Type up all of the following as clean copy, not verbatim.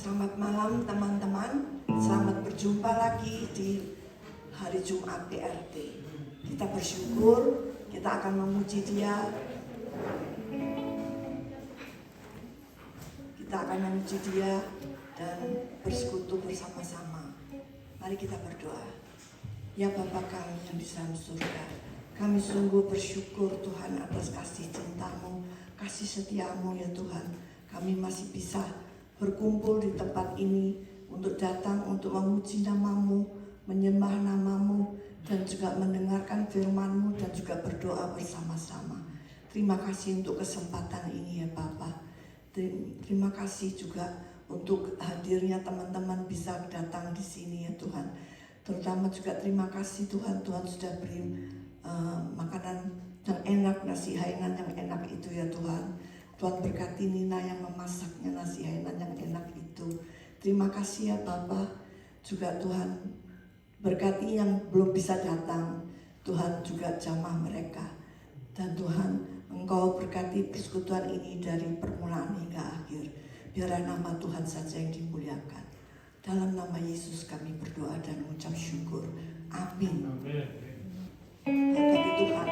Selamat malam teman-teman, selamat berjumpa lagi di hari Jumat PRT. Kita bersyukur, kita akan memuji Dia. Kita akan memuji Dia dan bersekutu bersama-sama. Mari kita berdoa. Ya Bapa kami yang di dalam surga, kami sungguh bersyukur Tuhan atas kasih cinta-Mu, kasih setia-Mu ya Tuhan. Kami masih bisa berkumpul di tempat ini untuk datang untuk memuji nama-Mu, menyembah nama-Mu, dan juga mendengarkan firman-Mu dan juga berdoa bersama-sama. Terima kasih untuk kesempatan ini ya Bapa. Terima kasih juga untuk hadirnya teman-teman bisa datang di sini ya Tuhan. Terutama juga terima kasih Tuhan sudah beri makanan yang enak, nasi Hainan yang enak itu ya Tuhan. Tuhan berkati Nina yang memasaknya nasi Hainan yang enak itu. Terima kasih ya Bapa. Juga Tuhan berkati yang belum bisa datang. Tuhan juga jamah mereka. Dan Tuhan Engkau berkati persekutuan ini dari permulaan hingga akhir. Biarlah nama Tuhan saja yang dimuliakan. Dalam nama Yesus kami berdoa dan mengucap syukur. Amin. Bagi Tuhan.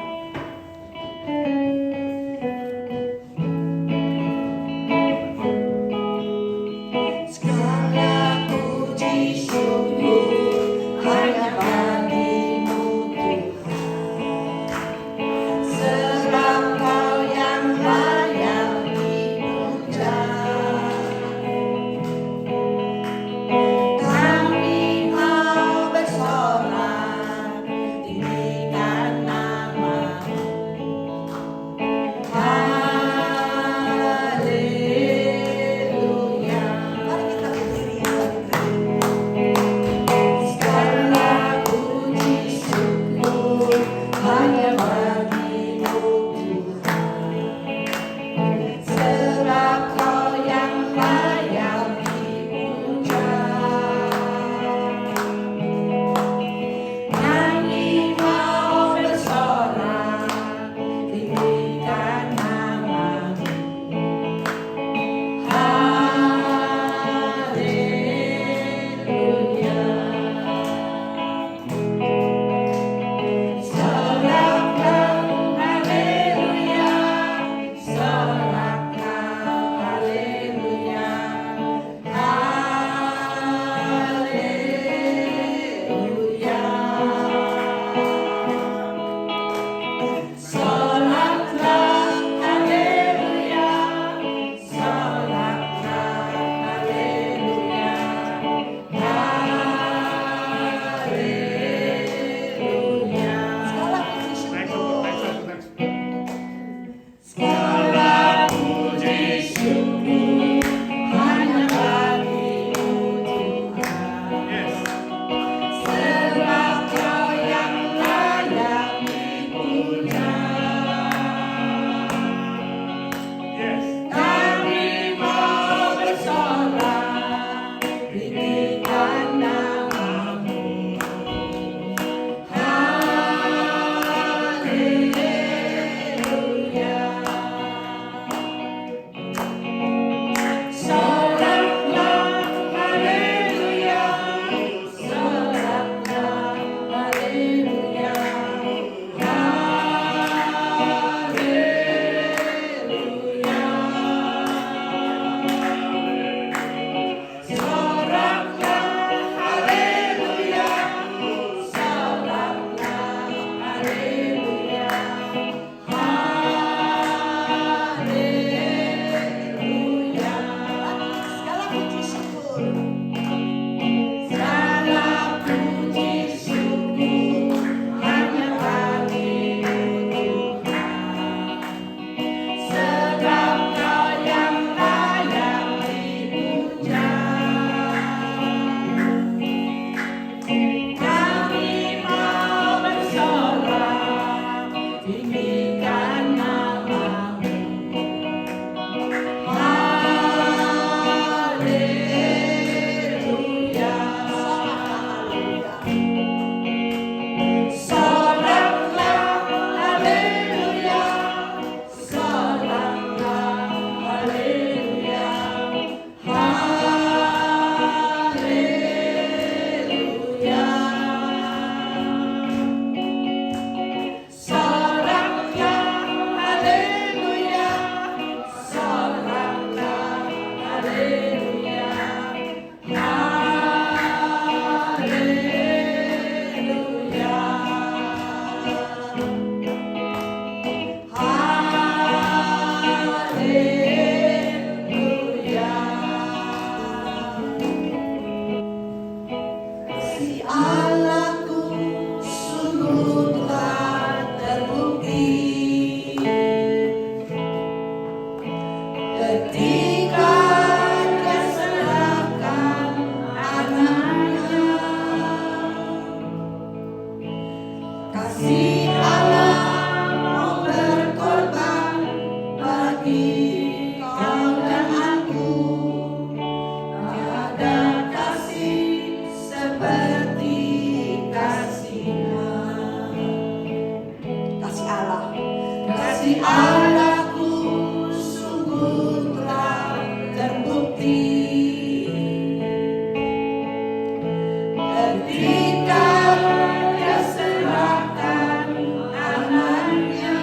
Di Kasih Allah mau berkorban bagi kau dan aku. Tak ada kasih seperti kasih-Nya. Kasih Allah, kasih Allahku sungguh telah terbukti. Ketika Dia serahkan anaknya,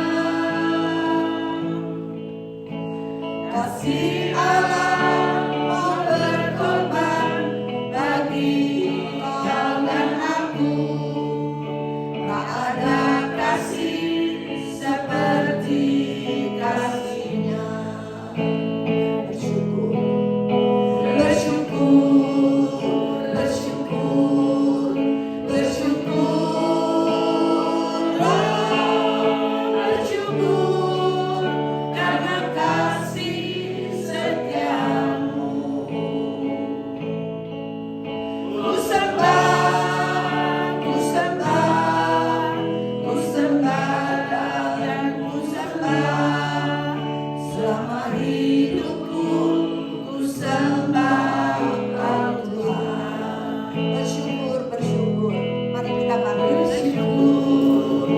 kasih Allah mau berkorban bagi kau dan aku. Tak ada kasih seperti kasih-Nya. Bersyukur, bersyukur, bersyukur, bersyukur karena kasih setiamu. Ku sembah, ku sembah, ku sembah dan ku sembah. Selama hidupku ku sembah Kau Tuhan. Bersyukur, bersyukur. Mari kita panggil bersyukur,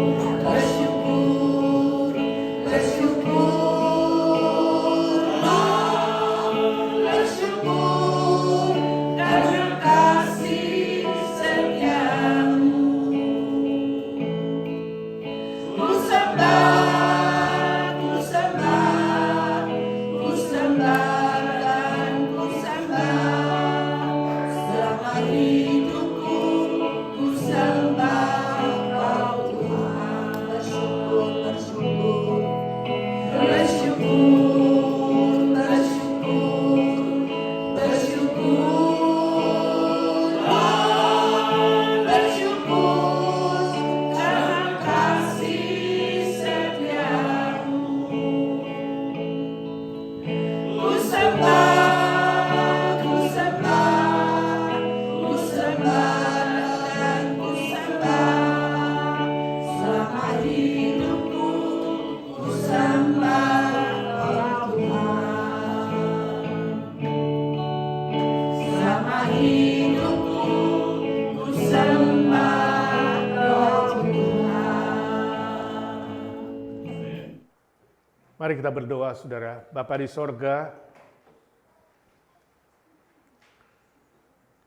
bersyukur, bersyukurlah, bersyukur karena kasih setiamu. Ku sembah, ku sembah, ku sembah dan ku sembah. Selama hidupku ku sembah Kau Tuhan. Bersyukur, bersyukur, bersyukur, bersyukur, bersyukurlah, bersyukur karena kasih setiamu. Ku sembah, ku sembah, ku sembah dan ku sembah. Selama hidupku ku sembah Kau Tuhan. Selama hidupku ku sembah Kau Tuhan. Mari kita berdoa, saudara. Bapa di sorga,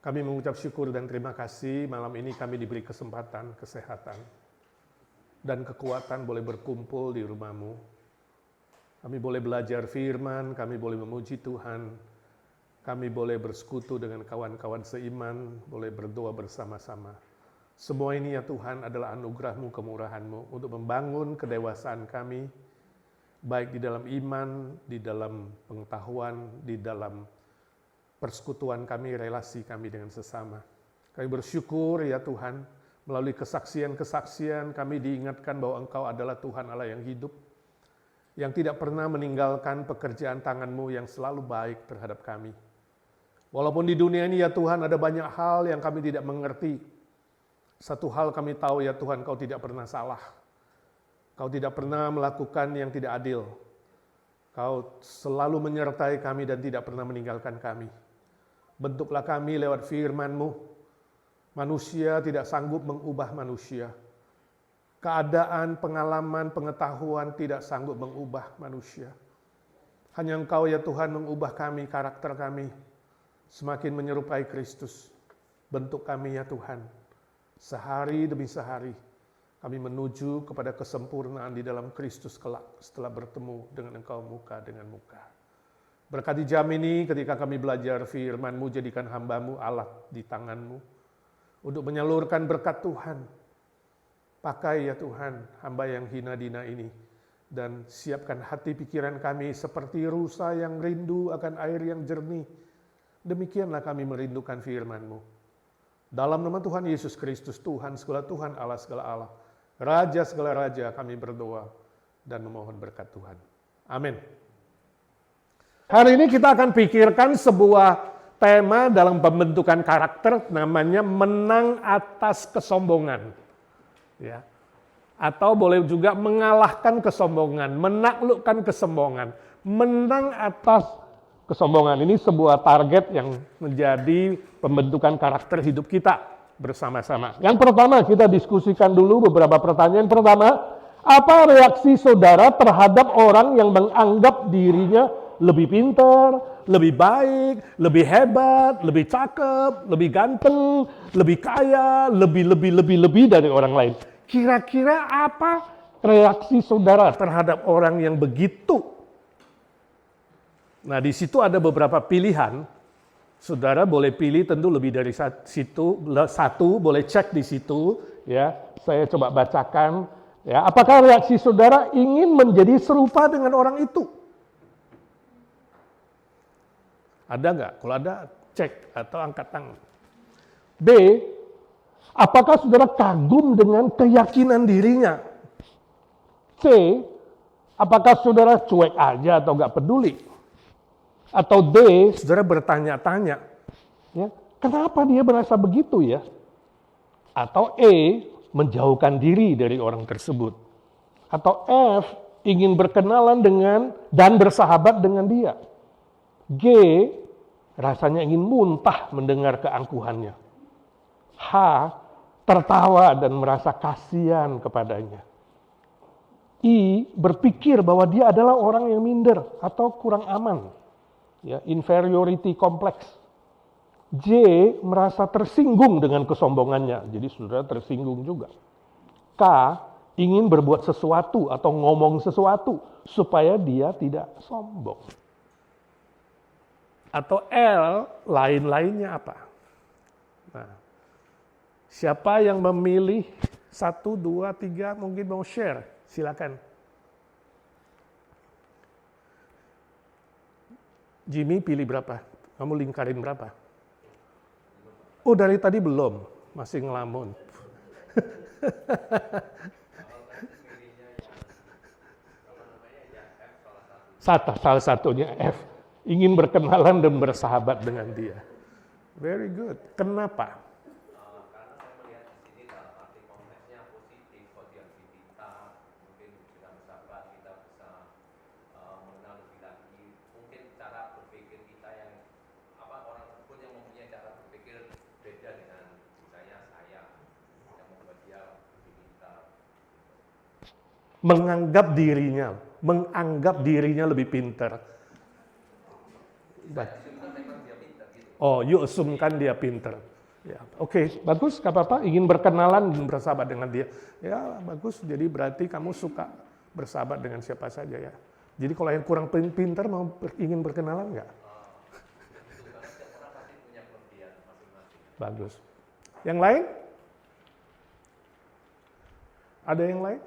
kami mengucap syukur dan terima kasih malam ini kami diberi kesempatan, kesehatan, dan kekuatan boleh berkumpul di rumah-Mu. Kami boleh belajar firman, kami boleh memuji Tuhan, kami boleh bersekutu dengan kawan-kawan seiman, boleh berdoa bersama-sama. Semua ini ya Tuhan adalah anugerah-Mu, kemurahan-Mu untuk membangun kedewasaan kami, baik di dalam iman, di dalam pengetahuan, di dalam persekutuan kami, relasi kami dengan sesama. Kami bersyukur ya Tuhan, melalui kesaksian-kesaksian kami diingatkan bahwa Engkau adalah Tuhan Allah yang hidup, yang tidak pernah meninggalkan pekerjaan tangan-Mu yang selalu baik terhadap kami. Walaupun di dunia ini ya Tuhan ada banyak hal yang kami tidak mengerti. Satu hal kami tahu ya Tuhan, Kau tidak pernah salah. Kau tidak pernah melakukan yang tidak adil. Kau selalu menyertai kami dan tidak pernah meninggalkan kami. Bentuklah kami lewat firman-Mu. Manusia tidak sanggup mengubah manusia. Keadaan, pengalaman, pengetahuan tidak sanggup mengubah manusia. Hanya Engkau ya Tuhan mengubah kami, karakter kami. Semakin menyerupai Kristus. Bentuk kami ya Tuhan. Sehari demi sehari. Kami menuju kepada kesempurnaan di dalam Kristus kelak setelah bertemu dengan Engkau muka dengan muka. Berkati jam ini ketika kami belajar firman-Mu, jadikan hamba-Mu alat di tangan-Mu untuk menyalurkan berkat Tuhan. Pakai ya Tuhan hamba yang hina dina ini dan siapkan hati pikiran kami seperti rusa yang rindu akan air yang jernih. Demikianlah kami merindukan firman-Mu. Dalam nama Tuhan Yesus Kristus, Tuhan segala Tuhan, Allah segala Allah, Raja segala Raja, kami berdoa dan memohon berkat Tuhan. Amin. Hari ini kita akan pikirkan sebuah tema dalam pembentukan karakter, namanya menang atas kesombongan. Ya. Atau boleh juga mengalahkan kesombongan, menaklukkan kesombongan, menang atas kesombongan. Ini sebuah target yang menjadi pembentukan karakter hidup kita bersama-sama. Yang pertama, kita diskusikan dulu beberapa pertanyaan. Pertama, apa reaksi saudara terhadap orang yang menganggap dirinya lebih pintar, lebih baik, lebih hebat, lebih cakep, lebih ganteng, lebih kaya, lebih dari orang lain? Kira-kira apa reaksi saudara terhadap orang yang begitu? Nah, di situ ada beberapa pilihan. Saudara boleh pilih tentu lebih dari satu, boleh cek di situ. Ya, saya coba bacakan. Ya, apakah reaksi saudara ingin menjadi serupa dengan orang itu? Ada nggak? Kalau ada, cek atau angkat tangan. B, apakah saudara kagum dengan keyakinan dirinya? C, apakah saudara cuek aja atau nggak peduli? Atau D, saudara bertanya-tanya, ya, kenapa dia merasa begitu ya? Atau E, menjauhkan diri dari orang tersebut. Atau F, ingin berkenalan dengan dan bersahabat dengan dia. G, rasanya ingin muntah mendengar keangkuhannya. H, tertawa dan merasa kasihan kepadanya. I, berpikir bahwa dia adalah orang yang minder atau kurang aman. Ya, inferiority complex. J, merasa tersinggung dengan kesombongannya. Jadi saudara tersinggung juga. K, ingin berbuat sesuatu atau ngomong sesuatu supaya dia tidak sombong. Atau L, lain-lainnya apa? Nah, siapa yang memilih 1, 2, 3 mungkin mau share? Silakan. Jimmy pilih berapa? Kamu lingkarin berapa? Oh, dari tadi belum. Masih ngelamun. Salah satunya F. Ingin berkenalan dan bersahabat dengan dia. Very good. Kenapa? Karena saya melihat di sini dalam arti konteksnya positif, posibilitas, mungkin kita bersahabat, kita bisa mengenal lebih lagi, mungkin cara berpikir kita yang orang tersebut yang mempunyai cara berpikir beda dengan misalnya saya yang membuat dia lebih pintar. Menganggap dirinya lebih pintar. Oh, you assume-kan dia pintar. Ya, oke, bagus, gak apa-apa. Ingin berkenalan dan bersahabat dengan dia. Ya, bagus. Jadi berarti kamu suka bersahabat dengan siapa saja ya. Jadi kalau yang kurang pintar ingin berkenalan nggak? Bagus. Yang lain? Ada yang lain?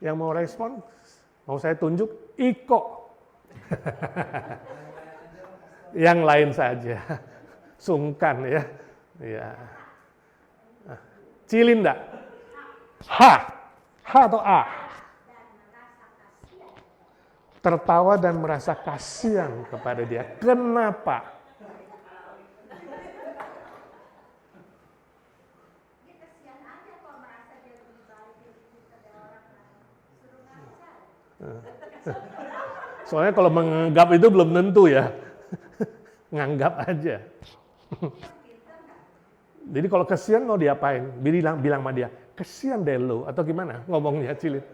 Yang mau respon? Mau saya tunjuk? Iko. Yang lain saja. Sungkan ya. Ya. Cilinda. H. H atau A? Tertawa dan merasa kasihan kepada dia. Kenapa? Soalnya kalau menganggap itu belum tentu ya. Nganggap aja. Jadi kalau kesian mau diapain? Bilang sama dia, kesian deh lo, atau gimana ngomongnya Cilin?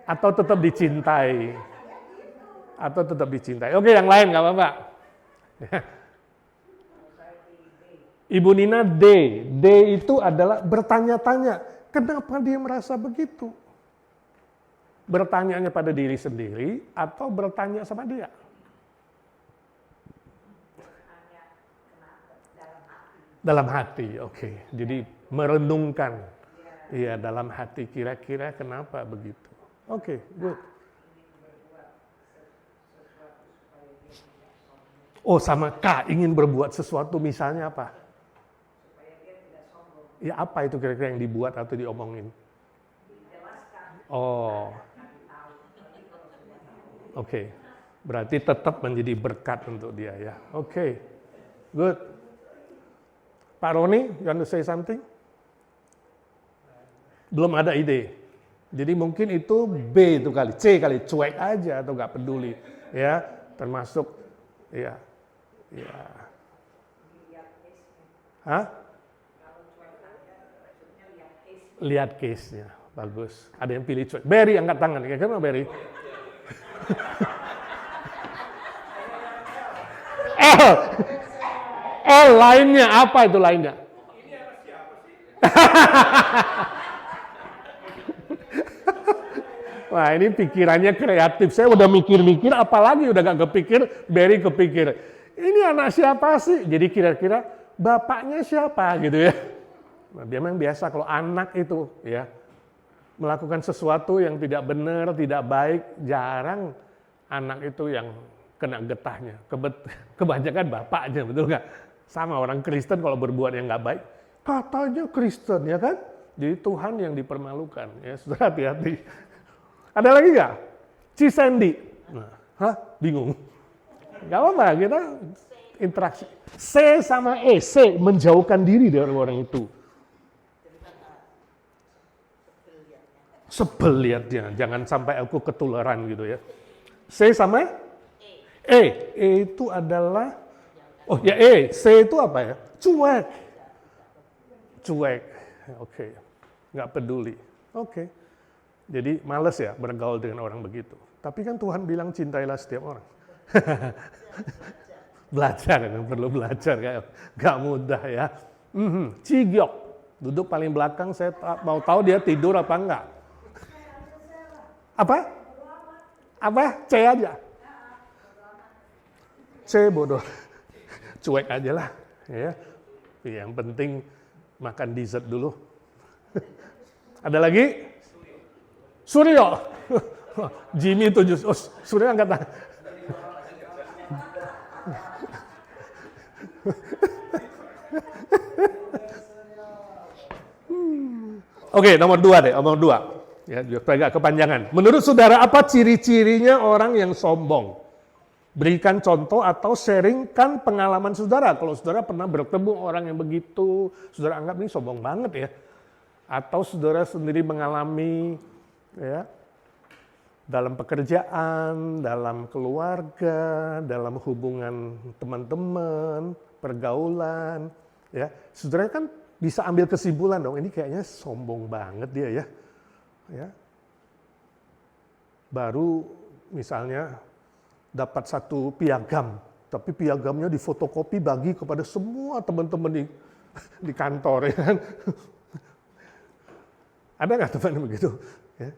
Atau tetap dicintai? Atau tetap dicintai? Oke, yang lain nggak apa-apa. Ibu Nina D. D itu adalah bertanya-tanya. Kenapa dia merasa begitu? Bertanyanya pada diri sendiri atau bertanya sama dia? Dalam hati, oke. Jadi merenungkan. Iya, dalam hati kira-kira kenapa begitu. Oke, good. Oh, sama K, ingin berbuat sesuatu misalnya apa? Ya apa itu kira-kira yang dibuat atau diomongin? Oh, oke. Berarti tetap menjadi berkat untuk dia ya. Oke. Good. Pak Roni, you want to say something? Belum ada ide. Jadi mungkin itu B itu kali, C kali, cuek aja atau nggak peduli. Ya, termasuk, ya. Hah? Lihat case-nya, bagus. Ada yang pilih cuek. Berry angkat tangan, kira-kira Berry? Lainnya apa itu lainnya? Ini anak siapa sih? Wah, ini pikirannya kreatif. Saya udah mikir-mikir, apalagi udah gak kepikir, Berry kepikir. Ini anak siapa sih? Jadi kira-kira bapaknya siapa gitu ya. Nah, dia memang biasa kalau anak itu ya melakukan sesuatu yang tidak benar, tidak baik, jarang anak itu yang kena getahnya. Kebanyakan bapaknya, betul nggak? Sama orang Kristen kalau berbuat yang nggak baik, katanya Kristen ya kan? Jadi Tuhan yang dipermalukan. Ya, saudara hati-hati. Ada lagi nggak? Cisendi. Nah, bingung. Nggak apa-apa, kita interaksi. C sama E, C menjauhkan diri dari orang itu. Sebel lihatnya, jangan sampai aku ketularan gitu ya. C sama E. E itu adalah, oh ya E, C itu apa ya? Cuek. Cuek, oke. Nggak peduli, oke. Jadi males ya bergaul dengan orang begitu. Tapi kan Tuhan bilang cintailah setiap orang. Belajar, perlu belajar, nggak mudah ya. Cigyok, duduk paling belakang, saya mau tahu dia tidur apa enggak. Apa? C aja. C bodoh. Cuek aja lah. Ya. Yang penting makan dessert dulu. Ada lagi? Suryo. Jimmy itu Suryo angkat tangan. Oke, nomor 2 deh, nomor 2. Ya, agak kepanjangan. Menurut saudara, apa ciri-cirinya orang yang sombong? Berikan contoh atau sharingkan pengalaman saudara. Kalau saudara pernah bertemu orang yang begitu, saudara anggap ini sombong banget ya. Atau saudara sendiri mengalami ya dalam pekerjaan, dalam keluarga, dalam hubungan teman-teman, pergaulan, ya. Saudara kan bisa ambil kesimpulan dong, ini kayaknya sombong banget dia ya. Ya. Baru misalnya dapat satu piagam, tapi piagamnya difotokopi bagi kepada semua teman-teman di kantor ya kan. Ada nggak teman begitu? Ya.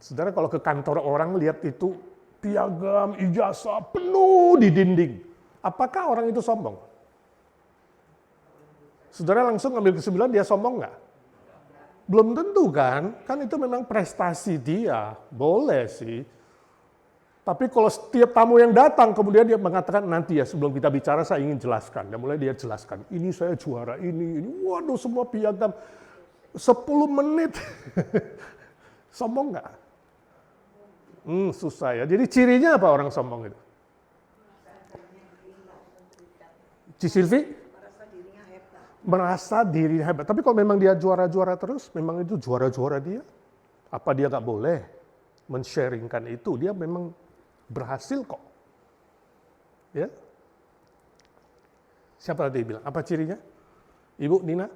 Saudara kalau ke kantor orang lihat itu piagam, ijazah penuh di dinding, apakah orang itu sombong? Saudara langsung ambil kesimpulan dia sombong nggak? Belum tentu kan itu memang prestasi dia, boleh sih. Tapi kalau setiap tamu yang datang kemudian dia mengatakan nanti ya sebelum kita bicara saya ingin jelaskan. Dan mulai dia jelaskan, ini saya juara ini, waduh semua piagam 10 menit. Sombong nggak? Susah ya. Jadi cirinya apa orang sombong itu? Cisilvi? Merasa dirinya hebat. Tapi kalau memang dia juara-juara terus, memang itu juara-juara dia. Apa dia nggak boleh men-sharingkan itu? Dia memang berhasil kok. Ya. Siapa tadi bilang? Apa cirinya? Ibu Nina?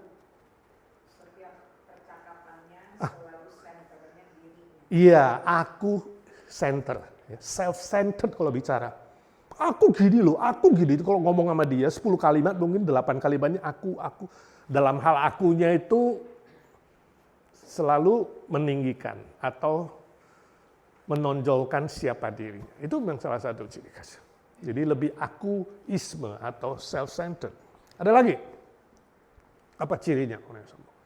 Setiap percakapannya selalu centernya diri. Iya, aku center. Self-centered kalau bicara. Aku gini loh, aku gini. Kalau ngomong sama dia 10 kalimat, mungkin 8 kalimatnya aku. Dalam hal akunya itu selalu meninggikan atau menonjolkan siapa diri. Itu memang salah satu ciri khas. Jadi lebih akuisme atau self-centered. Ada lagi? Apa cirinya orang yang sombong?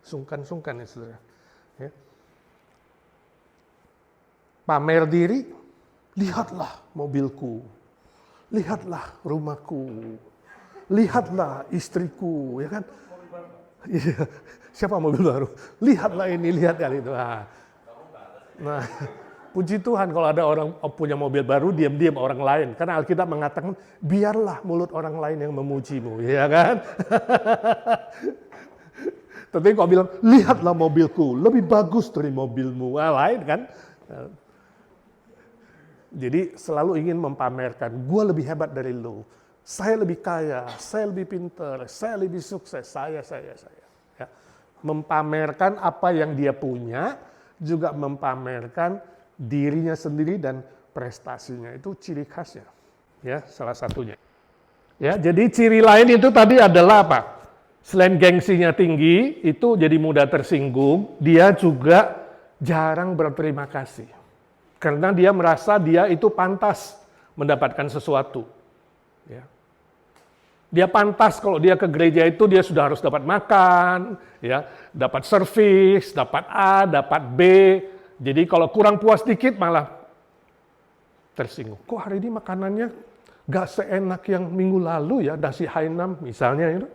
Sungkan-sungkan ya saudara. Ya. Pamer diri, lihatlah mobilku, lihatlah rumahku, lihatlah istriku, ya kan? Siapa mobil baru? Lihatlah ini, lihat kali itu. Nah, Puji Tuhan kalau ada orang punya mobil baru, diam-diam orang lain. Karena Alkitab mengatakan, biarlah mulut orang lain yang memujimu, ya kan? Tapi kalau bilang, lihatlah mobilku, lebih bagus dari mobilmu. Wah, lain kan? Jadi selalu ingin mempamerkan, gue lebih hebat dari lu. Saya lebih kaya, saya lebih pintar, saya lebih sukses, saya. Ya. Mempamerkan apa yang dia punya, juga mempamerkan dirinya sendiri dan prestasinya. Itu ciri khasnya. Ya, salah satunya. Ya, jadi ciri lain itu tadi adalah apa? Selain gengsinya tinggi, itu jadi mudah tersinggung, dia juga jarang berterima kasih. Karena dia merasa dia itu pantas mendapatkan sesuatu. Ya. Dia pantas kalau dia ke gereja itu dia sudah harus dapat makan, ya, dapat servis, dapat A, dapat B. Jadi kalau kurang puas dikit malah tersinggung. Kok hari ini makanannya gak seenak yang minggu lalu ya, nasi Hainam misalnya itu.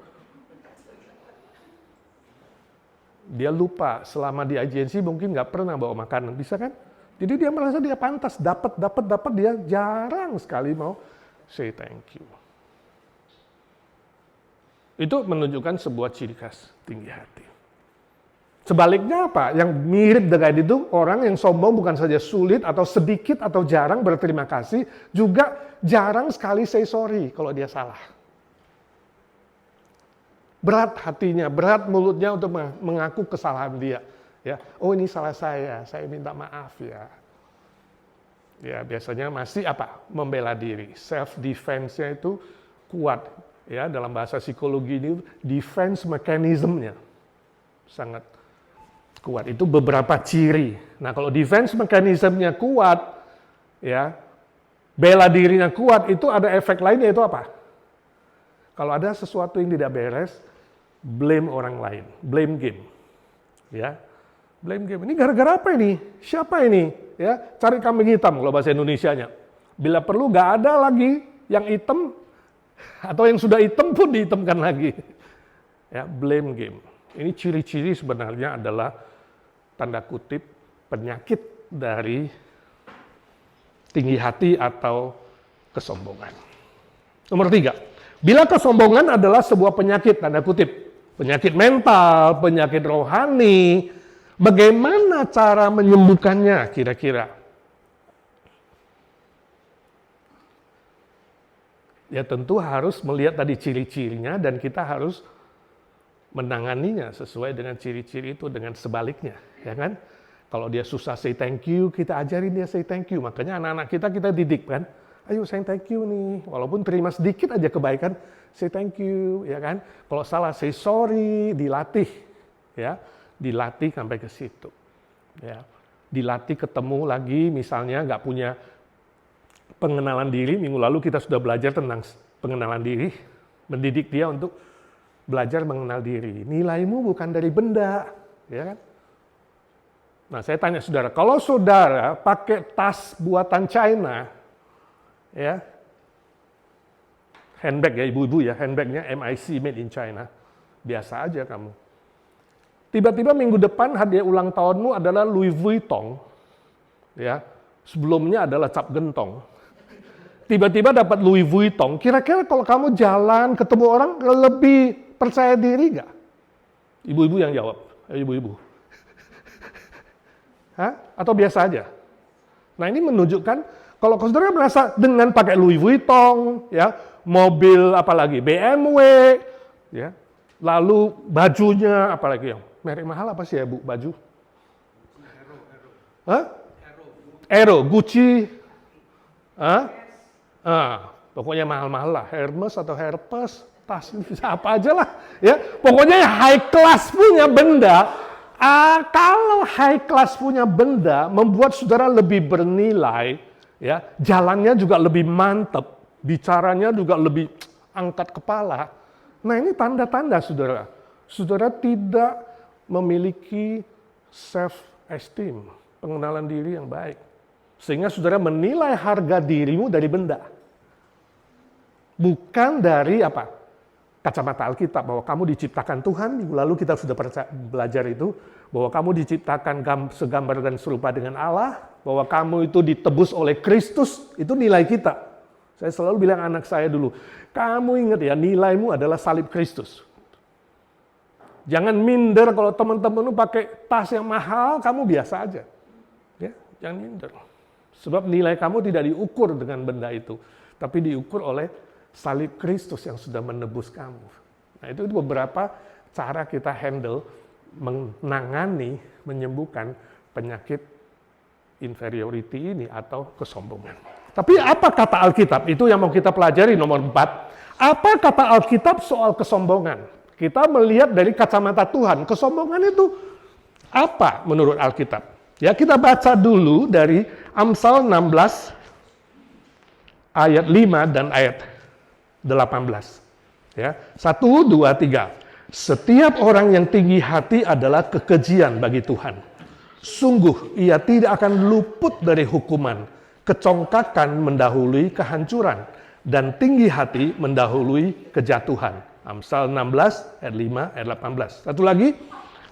Dia lupa selama di agensi mungkin gak pernah bawa makanan, bisa kan? Jadi dia merasa dia pantas, dapat, dia jarang sekali mau say thank you. Itu menunjukkan sebuah ciri khas tinggi hati. Sebaliknya apa? Yang mirip dengan itu, orang yang sombong bukan saja sulit atau sedikit atau jarang berterima kasih, juga jarang sekali say sorry kalau dia salah. Berat hatinya, berat mulutnya untuk mengaku kesalahan dia. Ya, oh ini salah saya minta maaf ya. Ya, biasanya masih apa? Membela diri. Self defense-nya itu kuat. Ya, dalam bahasa psikologi ini defense mechanism-nya sangat kuat. Itu beberapa ciri. Nah, kalau defense mechanism-nya kuat, ya, bela dirinya kuat, itu ada efek lain, yaitu apa? Kalau ada sesuatu yang tidak beres, blame orang lain, blame game. Ya, blame game. Ini gara-gara apa ini? Siapa ini? Ya, cari kambing hitam kalau bahasa Indonesianya. Bila perlu nggak ada lagi yang hitam, atau yang sudah hitam pun dihitamkan lagi. Ya, blame game. Ini ciri-ciri sebenarnya adalah tanda kutip penyakit dari tinggi hati atau kesombongan. Nomor 3, bila kesombongan adalah sebuah penyakit, tanda kutip, penyakit mental, penyakit rohani, bagaimana cara menyembuhkannya kira-kira? Ya tentu harus melihat tadi ciri-cirinya dan kita harus menanganinya sesuai dengan ciri-ciri itu, dengan sebaliknya, ya kan? Kalau dia susah say thank you, kita ajarin dia say thank you. Makanya anak-anak kita didik kan, ayo say thank you nih, walaupun terima sedikit aja kebaikan, say thank you, ya kan? Kalau salah say sorry, dilatih, ya, dilatih sampai ke situ, ya, dilatih ketemu lagi, misalnya nggak punya pengenalan diri, minggu lalu kita sudah belajar tentang pengenalan diri, mendidik dia untuk belajar mengenal diri. Nilaimu bukan dari benda, ya kan? Nah, saya tanya saudara, kalau saudara pakai tas buatan China, ya, handbag ya ibu-ibu ya, handbagnya MIC made in China, biasa aja kamu. Tiba-tiba minggu depan hadiah ulang tahunmu adalah Louis Vuitton, ya, sebelumnya adalah cap gentong. Tiba-tiba dapat Louis Vuitton, kira-kira kalau kamu jalan ketemu orang lebih percaya diri nggak? Ibu-ibu yang jawab, ibu-ibu. Hah? Atau biasa aja? Nah ini menunjukkan kalau saudara merasa dengan pakai Louis Vuitton, ya, mobil apalagi BMW, ya, lalu bajunya apalagi yang merek mahal apa sih ya Bu baju? Hah? Aero, Gucci, pokoknya mahal-mahal lah, Hermes atau Herpes, tas bisa apa aja lah, ya, pokoknya high class punya benda. Kalau high class punya benda membuat saudara lebih bernilai, ya, jalannya juga lebih mantap, bicaranya juga lebih angkat kepala. Nah ini tanda-tanda saudara, saudara tidak memiliki self esteem, pengenalan diri yang baik, sehingga saudara menilai harga dirimu dari benda, bukan dari apa? Kacamata Alkitab, bahwa kamu diciptakan Tuhan. Minggu lalu kita sudah belajar itu, bahwa kamu diciptakan segambar dan serupa dengan Allah, bahwa kamu itu ditebus oleh Kristus, itu nilai kita. Saya selalu bilang anak saya dulu, kamu ingat ya, nilaimu adalah salib Kristus. Jangan minder kalau teman-teman pakai tas yang mahal, kamu biasa aja. Ya, jangan minder. Sebab nilai kamu tidak diukur dengan benda itu, tapi diukur oleh salib Kristus yang sudah menebus kamu. Nah, itu beberapa cara kita handle, menangani, menyembuhkan penyakit inferiority ini atau kesombongan. Tapi apa kata Alkitab? Itu yang mau kita pelajari nomor 4. Apa kata Alkitab soal kesombongan? Kita melihat dari kacamata Tuhan. Kesombongan itu apa menurut Alkitab? Ya, kita baca dulu dari Amsal 16 ayat 5 dan ayat 18. Ya, 1, 2, 3. Setiap orang yang tinggi hati adalah kekejian bagi Tuhan. Sungguh, ia tidak akan luput dari hukuman. Kecongkakan mendahului kehancuran, dan tinggi hati mendahului kejatuhan. Amsal 16, ayat 5, ayat 18. Satu lagi,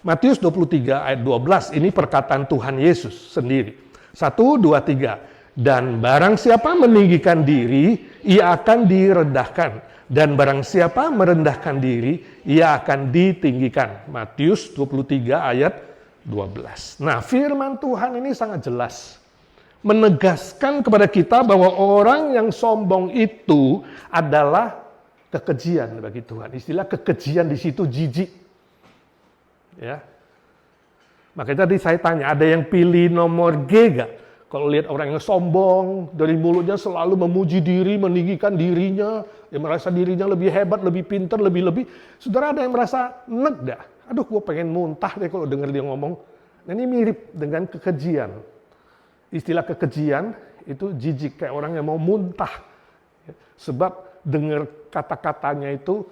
Matius 23, ayat 12. Ini perkataan Tuhan Yesus sendiri. 1, 2, 3. Dan barang siapa meninggikan diri, ia akan direndahkan. Dan barang siapa merendahkan diri, ia akan ditinggikan. Matius 23, ayat 12. Nah, firman Tuhan ini sangat jelas menegaskan kepada kita bahwa orang yang sombong itu adalah kekejian bagi Tuhan. Istilah kekejian di situ jijik. Ya. Makanya tadi saya tanya, ada yang pilih nomor G gak? Kalau lihat orang yang sombong, dari mulutnya selalu memuji diri, meninggikan dirinya, yang merasa dirinya lebih hebat, lebih pintar, lebih-lebih. Saudara, ada yang merasa nek gak? Aduh, gue pengen muntah deh kalau dengar dia ngomong. Nah, ini mirip dengan kekejian. Istilah kekejian itu jijik, kayak orang yang mau muntah. Sebab dengar kata-katanya itu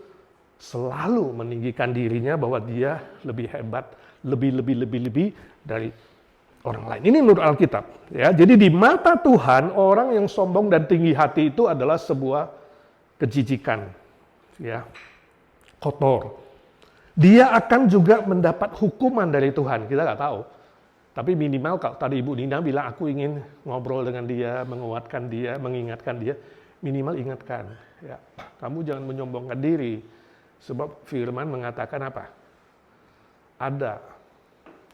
selalu meninggikan dirinya bahwa dia lebih hebat, lebih dari orang lain. Ini menurut Alkitab. Ya, jadi di mata Tuhan, orang yang sombong dan tinggi hati itu adalah sebuah kejijikan. Ya, kotor. Dia akan juga mendapat hukuman dari Tuhan. Kita nggak tahu. Tapi minimal kalau tadi Ibu Nina bilang, aku ingin ngobrol dengan dia, menguatkan dia, mengingatkan dia. Minimal ingatkan. Ya, kamu jangan menyombongkan diri. Sebab firman mengatakan apa? Ada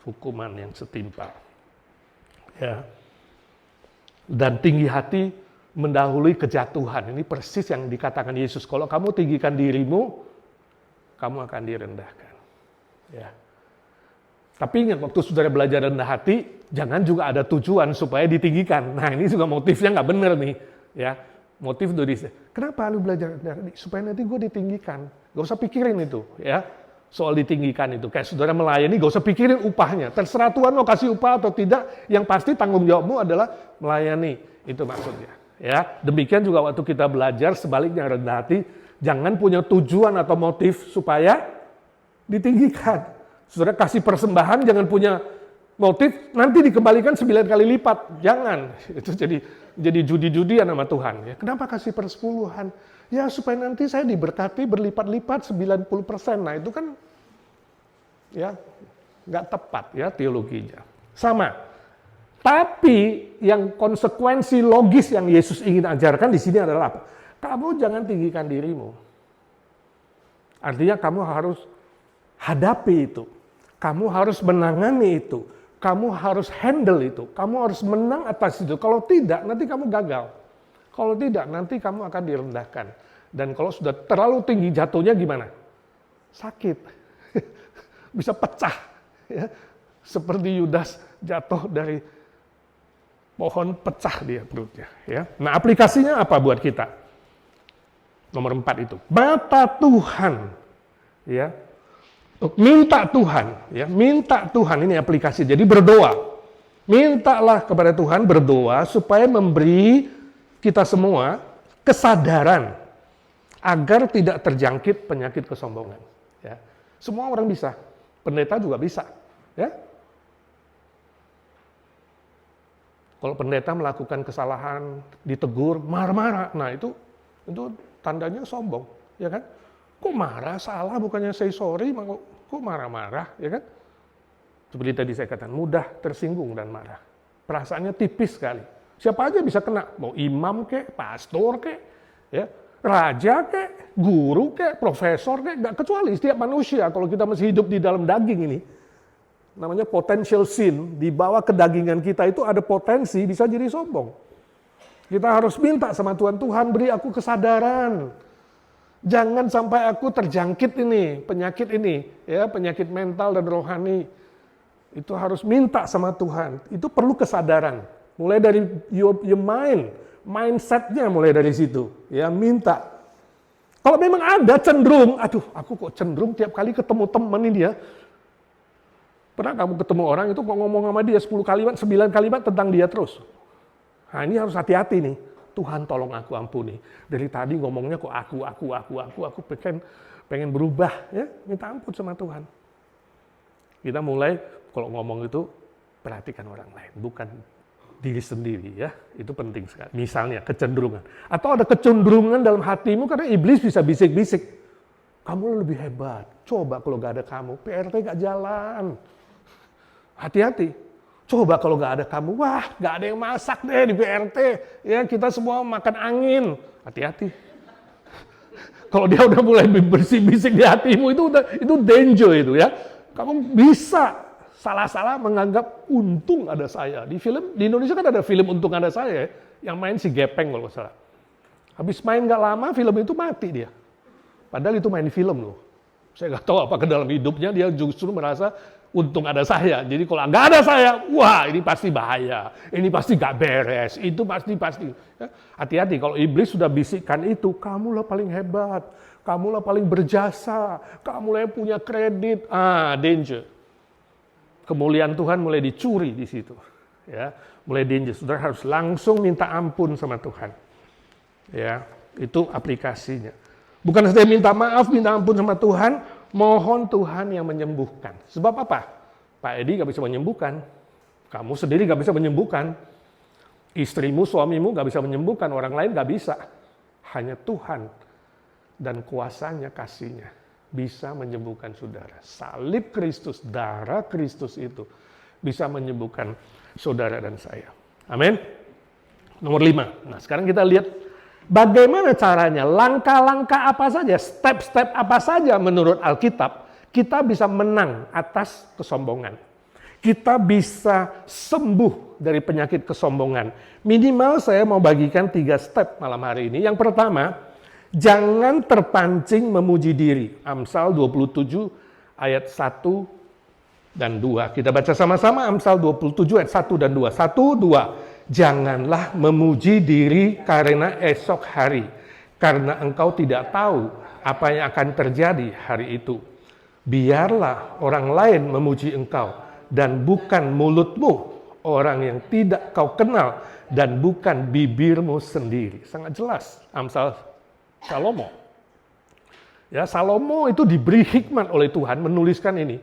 hukuman yang setimpal. Ya. Dan tinggi hati mendahului kejatuhan. Ini persis yang dikatakan Yesus. Kalau kamu tinggikan dirimu, kamu akan direndahkan. Ya. Tapi ingat, waktu saudara belajar rendah hati, jangan juga ada tujuan supaya ditinggikan. Nah, ini juga motifnya nggak benar nih. Ya. Motif dari kenapa lu belajar rendah hati? Supaya nanti gue ditinggikan. Gak usah pikirin itu. Ya. Soal ditinggikan itu. Kayak saudara melayani, gak usah pikirin upahnya. Terserah Tuhan mau kasih upah atau tidak. Yang pasti tanggung jawabmu adalah melayani. Itu maksudnya. Ya. Demikian juga waktu kita belajar, sebaliknya rendah hati, jangan punya tujuan atau motif supaya ditinggikan. Saudara kasih persembahan, jangan punya motif, nanti dikembalikan 9 kali lipat. Jangan. Itu jadi judi-judian sama Tuhan. Ya, kenapa kasih persepuluhan? Ya supaya nanti saya diberkati berlipat-lipat 90%. Nah itu kan ya nggak tepat ya teologinya. Sama. Tapi yang konsekuensi logis yang Yesus ingin ajarkan di sini adalah apa? Kamu jangan tinggikan dirimu. Artinya kamu harus hadapi itu. Kamu harus menangani itu. Kamu harus handle itu. Kamu harus menang atas itu. Kalau tidak, nanti kamu gagal. Kalau tidak, nanti kamu akan direndahkan. Dan kalau sudah terlalu tinggi jatuhnya gimana? Sakit. Bisa pecah. Ya. Seperti Yudas jatuh dari pohon, pecah dia perutnya. Ya. Nah, aplikasinya apa buat kita? Nomor 4 itu. Mata Tuhan. Ya. Minta Tuhan. Ya. Minta Tuhan, ini aplikasi. Jadi berdoa. Mintalah kepada Tuhan, berdoa supaya memberi kita semua kesadaran agar tidak terjangkit penyakit kesombongan. Ya. Semua orang bisa. Pendeta juga bisa. Ya. Kalau pendeta melakukan kesalahan, ditegur, marah-marah, nah itu tandanya sombong, ya kan? Kok marah, salah, bukannya say sorry, kok marah-marah, ya kan? Seperti tadi saya katakan, mudah tersinggung dan marah. Perasaannya tipis sekali. Siapa aja bisa kena, mau imam kek, pastor kek, ya, raja kek, guru kek, profesor kek, nggak kecuali setiap manusia. Kalau kita masih hidup di dalam daging ini, namanya potential sin, di bawah kedagingan kita itu ada potensi bisa jadi sombong. Kita harus minta sama Tuhan, Tuhan beri aku kesadaran. Jangan sampai aku terjangkit ini, penyakit ini, ya, penyakit mental dan rohani. Itu harus minta sama Tuhan. Itu perlu kesadaran. Mulai dari your mind, mindset-nya mulai dari situ. Ya, minta. Kalau memang ada cenderung, aduh, aku kok cenderung tiap kali ketemu teman ini dia. Pernah kamu ketemu orang itu kok ngomong sama dia 10 kalimat, 9 kalimat tentang dia terus. Nah, ini harus hati-hati nih. Tuhan tolong aku ampuni. Dari tadi ngomongnya kok aku pengen berubah, ya. Minta ampun sama Tuhan. Kita mulai kalau ngomong itu perhatikan orang lain, bukan diri sendiri, ya. Itu penting sekali. Misalnya kecenderungan. Atau ada kecenderungan dalam hatimu karena iblis bisa bisik-bisik. Kamu lebih hebat. Coba kalau gak ada kamu, PRT gak jalan. Hati-hati. Coba kalau gak ada kamu, wah gak ada yang masak deh di PRT. Ya, kita semua makan angin. Hati-hati. Kalau dia udah mulai bersih-bisik di hatimu, itu danger itu, ya. Kamu bisa salah-salah menganggap untung ada saya. Di Indonesia kan ada film Untung Ada Saya, yang main si Gepeng kalau nggak salah. Habis main nggak lama, film itu mati dia. Padahal itu main film loh. Saya nggak tahu apakah dalam hidupnya dia justru merasa untung ada saya. Jadi kalau nggak ada saya, wah ini pasti bahaya. Ini pasti nggak beres. Itu pasti. Ya, hati-hati kalau iblis sudah bisikkan itu, kamulah paling hebat. Kamulah paling berjasa. Kamulah yang punya kredit. Danger. Kemuliaan Tuhan mulai dicuri di situ, ya, mulai danger. Saudara harus langsung minta ampun sama Tuhan, ya, itu aplikasinya. Bukan saja minta maaf, minta ampun sama Tuhan, mohon Tuhan yang menyembuhkan. Sebab apa? Pak Edi gak bisa menyembuhkan, kamu sendiri gak bisa menyembuhkan, istrimu, suamimu gak bisa menyembuhkan, orang lain gak bisa. Hanya Tuhan dan kuasanya, kasihnya bisa menyembuhkan saudara. Salib Kristus, darah Kristus itu bisa menyembuhkan saudara dan saya. Amin. Nomor 5. Nah, sekarang kita lihat bagaimana caranya, langkah-langkah apa saja, step-step apa saja menurut Alkitab, kita bisa menang atas kesombongan. Kita bisa sembuh dari penyakit kesombongan. Minimal saya mau bagikan 3 step malam hari ini. Yang pertama, jangan terpancing memuji diri. Amsal 27 ayat 1 dan 2. Kita baca sama-sama Amsal 27 ayat 1 dan 2. 1, 2. Janganlah memuji diri karena esok hari. Karena engkau tidak tahu apa yang akan terjadi hari itu. Biarlah orang lain memuji engkau. Dan bukan mulutmu, orang yang tidak kau kenal. Dan bukan bibirmu sendiri. Sangat jelas Amsal Salomo. Ya, Salomo itu diberi hikmat oleh Tuhan menuliskan ini.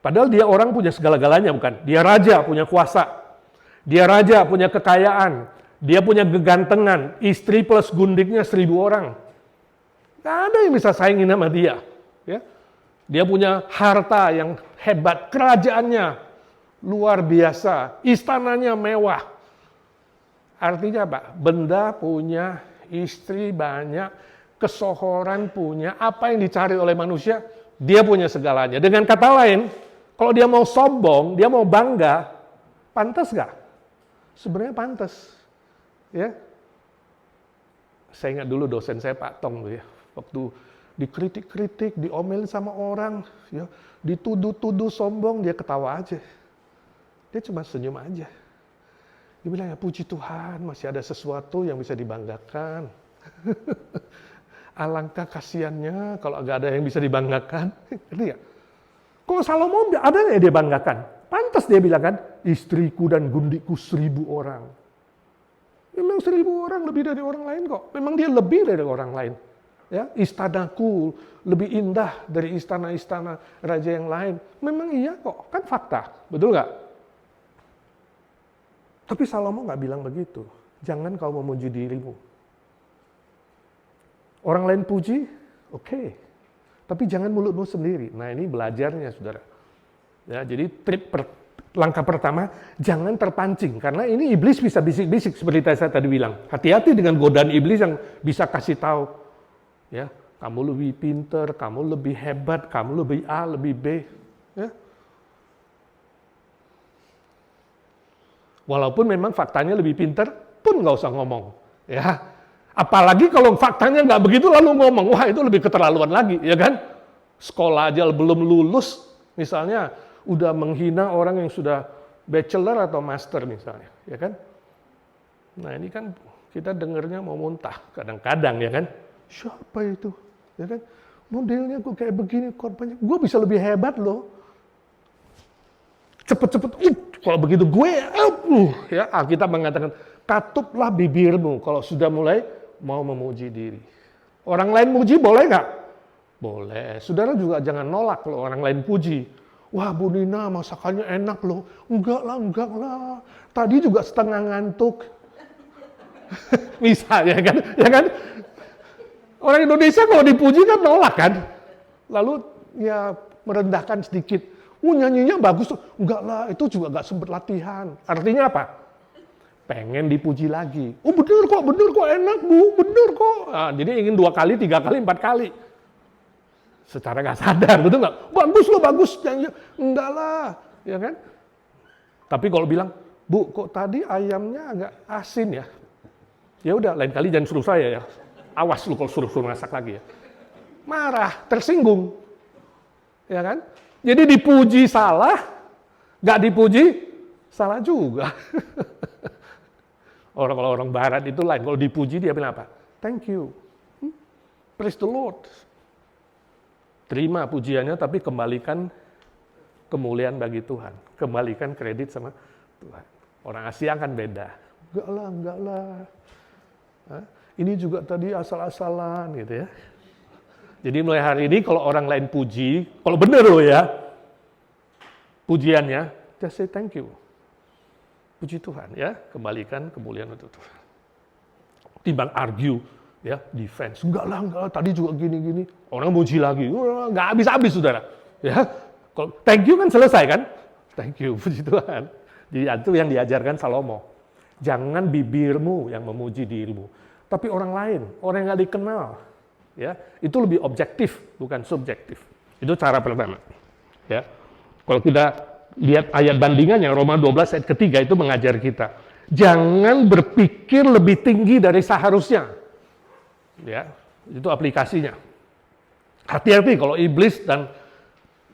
Padahal dia orang punya segala-galanya, bukan? Dia raja, punya kuasa. Dia raja, punya kekayaan. Dia punya kegantengan. Istri plus gundiknya 1000 orang. Gak ada yang bisa saingin sama dia. Ya. Dia punya harta yang hebat. Kerajaannya luar biasa. Istananya mewah. Artinya apa? Benda punya, istri banyak, kesohoran punya, apa yang dicari oleh manusia, dia punya segalanya. Dengan kata lain, kalau dia mau sombong, dia mau bangga, pantas gak? Sebenarnya pantas. Ya. Saya ingat dulu dosen saya Pak Tong tuh ya, waktu dikritik-kritik, diomelin sama orang, ya, dituduh-tuduh sombong, dia ketawa aja. Dia cuma senyum aja. Dia bilang, ya puji Tuhan, masih ada sesuatu yang bisa dibanggakan. Alangkah kasihannya kalau agak ada yang bisa dibanggakan. Ngerti ya? Kalau Salomo ada yang dia banggakan. Pantas dia bilang kan, istriku dan gundikku 1000 orang. Memang 1000 orang lebih dari orang lain kok. Memang dia lebih dari orang lain. Ya, istanaku lebih indah dari istana-istana raja yang lain. Memang iya kok, kan fakta. Betul nggak? Tapi Salomo nggak bilang begitu. Jangan kau memuji dirimu. Orang lain puji, oke. Tapi jangan mulutmu sendiri. Nah ini belajarnya saudara. Ya, jadi Langkah pertama, jangan terpancing. Karena ini iblis bisa bisik-bisik seperti saya tadi bilang. Hati-hati dengan godaan iblis yang bisa kasih tahu. Ya, kamu lebih pinter, kamu lebih hebat, kamu lebih A, lebih B. Ya. Walaupun memang faktanya lebih pinter, pun nggak usah ngomong. Ya. Apalagi kalau faktanya nggak begitu lalu ngomong, wah itu lebih keterlaluan lagi, ya kan? Sekolah aja belum lulus, misalnya, udah menghina orang yang sudah bachelor atau master misalnya, ya kan? Nah ini kan kita dengarnya mau muntah kadang-kadang, ya kan? Siapa itu? Ya kan? Modelnya kok kayak begini, korbannya, gue bisa lebih hebat loh. Cepet-cepet, kalau begitu gue, ya Alkitab mengatakan, katuplah bibirmu kalau sudah mulai mau memuji diri. Orang lain muji boleh nggak? Boleh. Saudara juga jangan nolak kalau orang lain puji. Wah Bu Nina masakannya enak loh. Enggak lah. Tadi juga setengah ngantuk. Misalnya kan, ya kan? Orang Indonesia kalau dipuji kan nolak kan? Lalu ya merendahkan sedikit. Nyanyinya bagus tuh. Enggak lah, itu juga enggak sempat latihan. Artinya apa? Pengen dipuji lagi. Oh bener kok enak Bu, bener kok. Nah, jadi ingin 2 kali, 3 kali, 4 kali. Secara nggak sadar, betul nggak? Bagus loh, bagus. Enggak lah, ya kan? Tapi kalau bilang, Bu, kok tadi ayamnya agak asin ya? Ya udah, lain kali jangan suruh saya ya. Awas lu kalau suruh masak lagi ya. Marah, tersinggung, ya kan? Jadi dipuji salah, nggak dipuji salah juga. Orang Barat itu lain. Kalau dipuji dia bilang apa? Thank you, praise the Lord. Terima pujiannya, tapi kembalikan kemuliaan bagi Tuhan. Kembalikan kredit sama Tuhan. Orang Asia kan beda. Enggak lah. Hah? Ini juga tadi asal-asalan gitu ya. Jadi mulai hari ini kalau orang lain puji, kalau benar loh ya, pujiannya, just say thank you. Puji Tuhan ya, kembalikan kemuliaan untuk Tuhan. Timbang argue, ya, defense. Enggak lah, tadi juga gini-gini. Orang muji lagi, nggak habis-habis saudara. Ya, kalau thank you kan selesai kan? Thank you, puji Tuhan. Jadi itu yang diajarkan Salomo. Jangan bibirmu yang memuji dirimu, tapi orang lain, orang yang nggak dikenal. Ya, itu lebih objektif, bukan subjektif. Itu cara pertama. Ya, kalau kita lihat ayat bandingannya, Roma 12 ayat ketiga itu mengajar kita. Jangan berpikir lebih tinggi dari seharusnya. Ya, itu aplikasinya. Hati-hati kalau iblis dan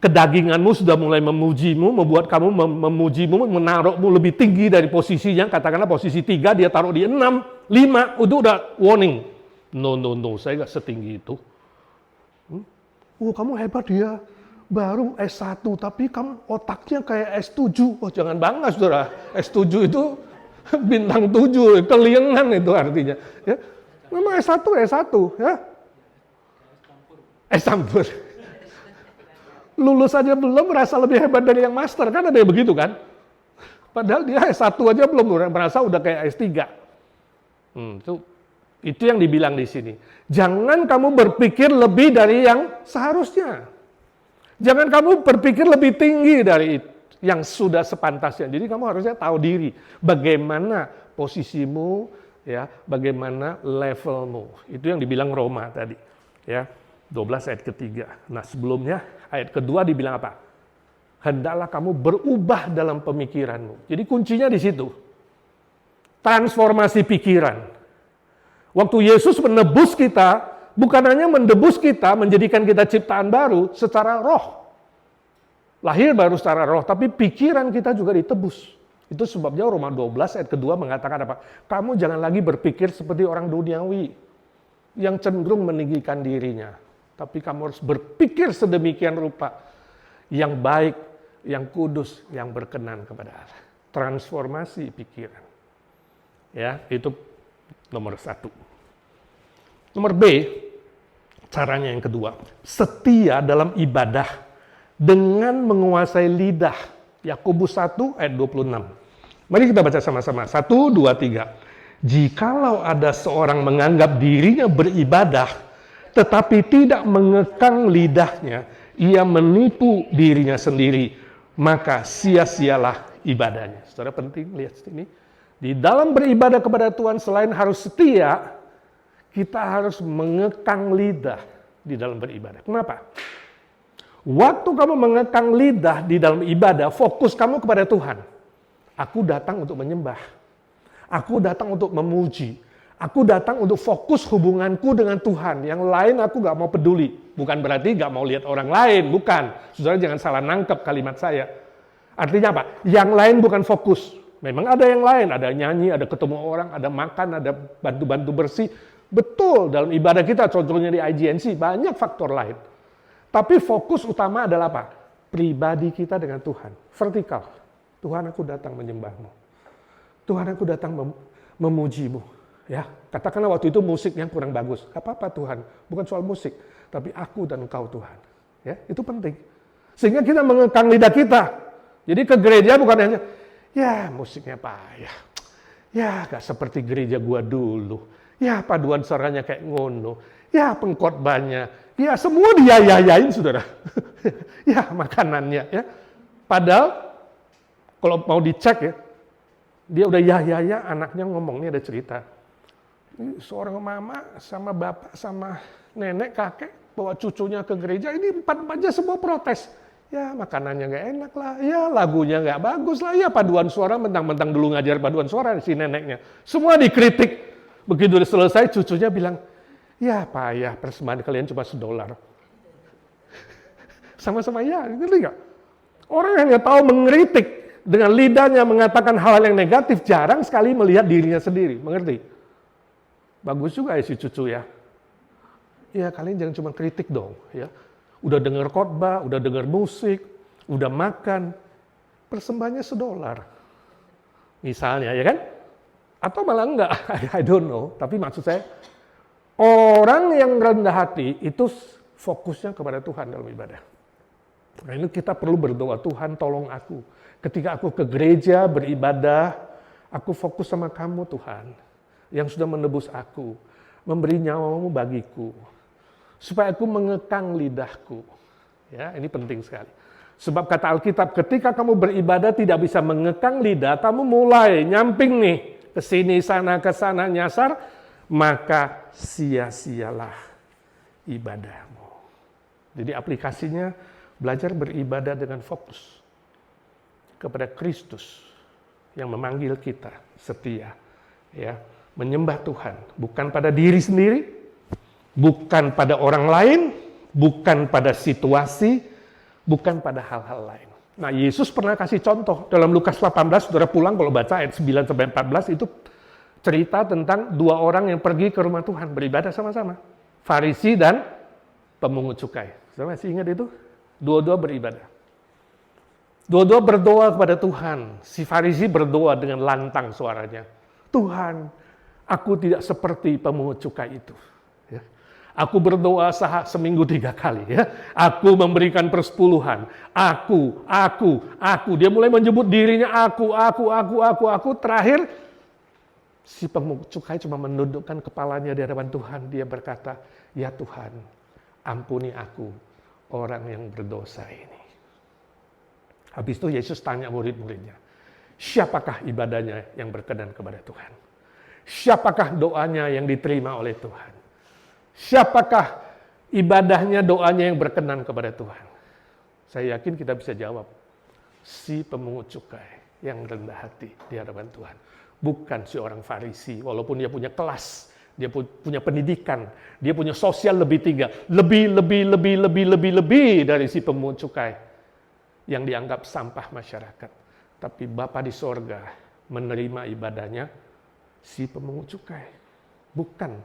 kedaginganmu sudah mulai memujimu, membuat kamu memujimu, menaruhmu lebih tinggi dari posisinya, katakanlah posisi 3, dia taruh di 6, 5, itu udah warning. No, saya nggak setinggi itu. Kamu hebat ya, baru S1, tapi kamu otaknya kayak S7. Oh jangan bangga saudara, S7 itu bintang 7, keliengan itu artinya. Ya. Memang S1 ya. S-campur. Lulus aja belum merasa lebih hebat dari yang master, kan ada yang begitu kan? Padahal dia S1 aja belum merasa udah kayak S3. Itu yang dibilang di sini. Jangan kamu berpikir lebih dari yang seharusnya. Jangan kamu berpikir lebih tinggi dari yang sudah sepantasnya. Jadi kamu harusnya tahu diri, bagaimana posisimu, ya, bagaimana levelmu. Itu yang dibilang Roma tadi, ya, 12 ayat ketiga. Nah sebelumnya ayat kedua dibilang apa? Hendaklah kamu berubah dalam pemikiranmu. Jadi kuncinya di situ. Transformasi pikiran. Waktu Yesus menebus kita, bukan hanya menebus kita, menjadikan kita ciptaan baru secara roh. Lahir baru secara roh, tapi pikiran kita juga ditebus. Itu sebabnya Roma 12 ayat kedua mengatakan apa? Kamu jangan lagi berpikir seperti orang duniawi yang cenderung meninggikan dirinya. Tapi kamu harus berpikir sedemikian rupa yang baik, yang kudus, yang berkenan kepada Allah. Transformasi pikiran. Ya, itu nomor 1. Nomor B, caranya yang kedua. Setia dalam ibadah dengan menguasai lidah. Yakobus 1 ayat 26. Mari kita baca sama-sama. 1, 2, 3. Jikalau ada seorang menganggap dirinya beribadah, tetapi tidak mengekang lidahnya, ia menipu dirinya sendiri, maka sia-sialah ibadahnya. Saudara penting lihat sini. Di dalam beribadah kepada Tuhan selain harus setia, kita harus mengekang lidah di dalam beribadah. Kenapa? Waktu kamu mengekang lidah di dalam ibadah, fokus kamu kepada Tuhan. Aku datang untuk menyembah. Aku datang untuk memuji. Aku datang untuk fokus hubunganku dengan Tuhan. Yang lain aku gak mau peduli. Bukan berarti gak mau lihat orang lain. Bukan. Saudara jangan salah nangkep kalimat saya. Artinya apa? Yang lain bukan fokus. Memang ada yang lain. Ada nyanyi, ada ketemu orang, ada makan, ada bantu-bantu bersih. Betul, dalam ibadah kita, contohnya di IGNC, banyak faktor lain. Tapi fokus utama adalah apa? Pribadi kita dengan Tuhan. Vertikal. Tuhan, aku datang menyembahmu. Tuhan, aku datang memujimu. Ya, katakanlah waktu itu musiknya kurang bagus. Gak apa-apa Tuhan, bukan soal musik. Tapi aku dan engkau Tuhan. Ya, itu penting. Sehingga kita mengekang lidah kita. Jadi ke gereja bukan hanya, ya musiknya payah. Ya, gak seperti gereja gua dulu. Ya, paduan suaranya kayak ngono. Ya, pengkhotbahnya. Ya, semua diyayain, saudara. Ya, makanannya. Ya. Padahal, kalau mau dicek ya, dia udah ya, anaknya ngomong, ini ada cerita. Ini seorang mama sama bapak sama nenek, kakek, bawa cucunya ke gereja, ini empat-empatnya semua protes. Ya, makanannya nggak enak lah. Ya, lagunya nggak bagus lah. Ya, paduan suara, mentang-mentang dulu ngajar paduan suara si neneknya. Semua dikritik. Begitu udah selesai, cucunya bilang, ya payah, persembahan kalian cuma $1. Sama-sama ya, ngerti nggak? Orang yang nggak tahu mengkritik dengan lidahnya mengatakan hal-hal yang negatif, jarang sekali melihat dirinya sendiri, mengerti? Bagus juga ya si cucu ya. Ya kalian jangan cuma kritik dong, ya. Udah dengar khotbah, udah dengar musik, udah makan, persembahannya $1. Misalnya, ya kan? Atau malah enggak, I don't know. Tapi maksud saya, orang yang rendah hati itu fokusnya kepada Tuhan dalam ibadah. Nah ini kita perlu berdoa, Tuhan tolong aku. Ketika aku ke gereja beribadah, aku fokus sama kamu Tuhan. Yang sudah menebus aku, memberi nyawamu bagiku. Supaya aku mengekang lidahku. Ya, ini penting sekali. Sebab kata Alkitab, ketika kamu beribadah tidak bisa mengekang lidah, kamu mulai nyamping nih. Kesini, sana, kesana, nyasar, maka sia-sialah ibadahmu. Jadi aplikasinya belajar beribadah dengan fokus kepada Kristus yang memanggil kita setia, ya, menyembah Tuhan, bukan pada diri sendiri, bukan pada orang lain, bukan pada situasi, bukan pada hal-hal lain. Nah, Yesus pernah kasih contoh dalam Lukas 18, saudara pulang kalau baca ayat 9-14 itu cerita tentang dua orang yang pergi ke rumah Tuhan beribadah sama-sama. Farisi dan pemungut cukai. Saudara masih ingat itu? Dua-dua beribadah. Dua-dua berdoa kepada Tuhan. Si Farisi berdoa dengan lantang suaranya. Tuhan, aku tidak seperti pemungut cukai itu. Ya. Aku berdoa seminggu 3 kali. Ya. Aku memberikan persepuluhan. Aku. Dia mulai menyebut dirinya aku. Terakhir, si pemungut cukai cuma menundukkan kepalanya di hadapan Tuhan. Dia berkata, ya Tuhan, ampuni aku, orang yang berdosa ini. Habis itu Yesus tanya murid-muridnya, siapakah ibadahnya yang berkenan kepada Tuhan? Siapakah doanya yang diterima oleh Tuhan? Siapakah ibadahnya, doanya yang berkenan kepada Tuhan? Saya yakin kita bisa jawab, si pemungut cukai yang rendah hati di hadapan Tuhan. Bukan si orang Farisi, walaupun dia punya kelas, dia punya pendidikan, dia punya sosial lebih tinggi, lebih dari si pemungut cukai yang dianggap sampah masyarakat. Tapi Bapa di sorga menerima ibadahnya si pemungut cukai, bukan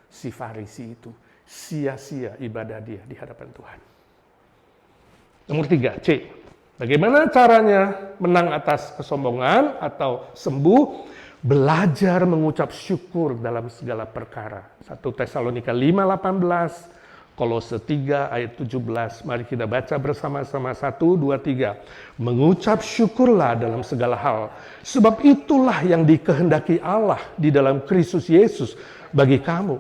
si Farisi itu. Sia-sia ibadah dia di hadapan Tuhan. Nomor 3, C. Bagaimana caranya menang atas kesombongan atau sembuh? Belajar mengucap syukur dalam segala perkara. 1 Tesalonika 5:18, Kolose 3 ayat 17. Mari kita baca bersama-sama 1, 2, 3. Mengucap syukurlah dalam segala hal, sebab itulah yang dikehendaki Allah di dalam Kristus Yesus bagi kamu.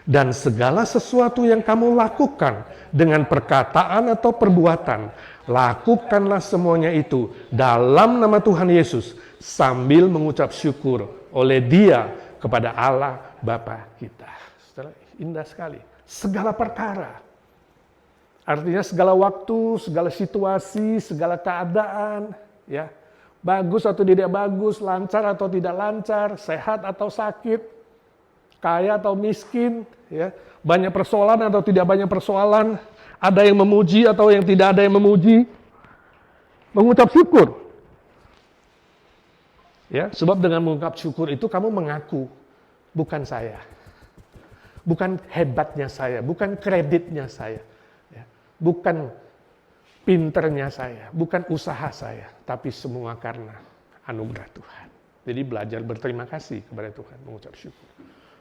Dan segala sesuatu yang kamu lakukan dengan perkataan atau perbuatan, lakukanlah semuanya itu dalam nama Tuhan Yesus sambil mengucap syukur oleh Dia kepada Allah Bapa kita. Saudara, indah sekali. Segala perkara. Artinya segala waktu, segala situasi, segala keadaan, ya. Bagus atau tidak bagus, lancar atau tidak lancar, sehat atau sakit, kaya atau miskin, ya, banyak persoalan atau tidak banyak persoalan, ada yang memuji atau yang tidak ada yang memuji, mengucap syukur. Ya, sebab dengan mengucap syukur itu kamu mengaku, bukan saya, bukan hebatnya saya, bukan kreditnya saya, ya, bukan pinternya saya, bukan usaha saya, tapi semua karena anugerah Tuhan. Jadi belajar berterima kasih kepada Tuhan, mengucap syukur.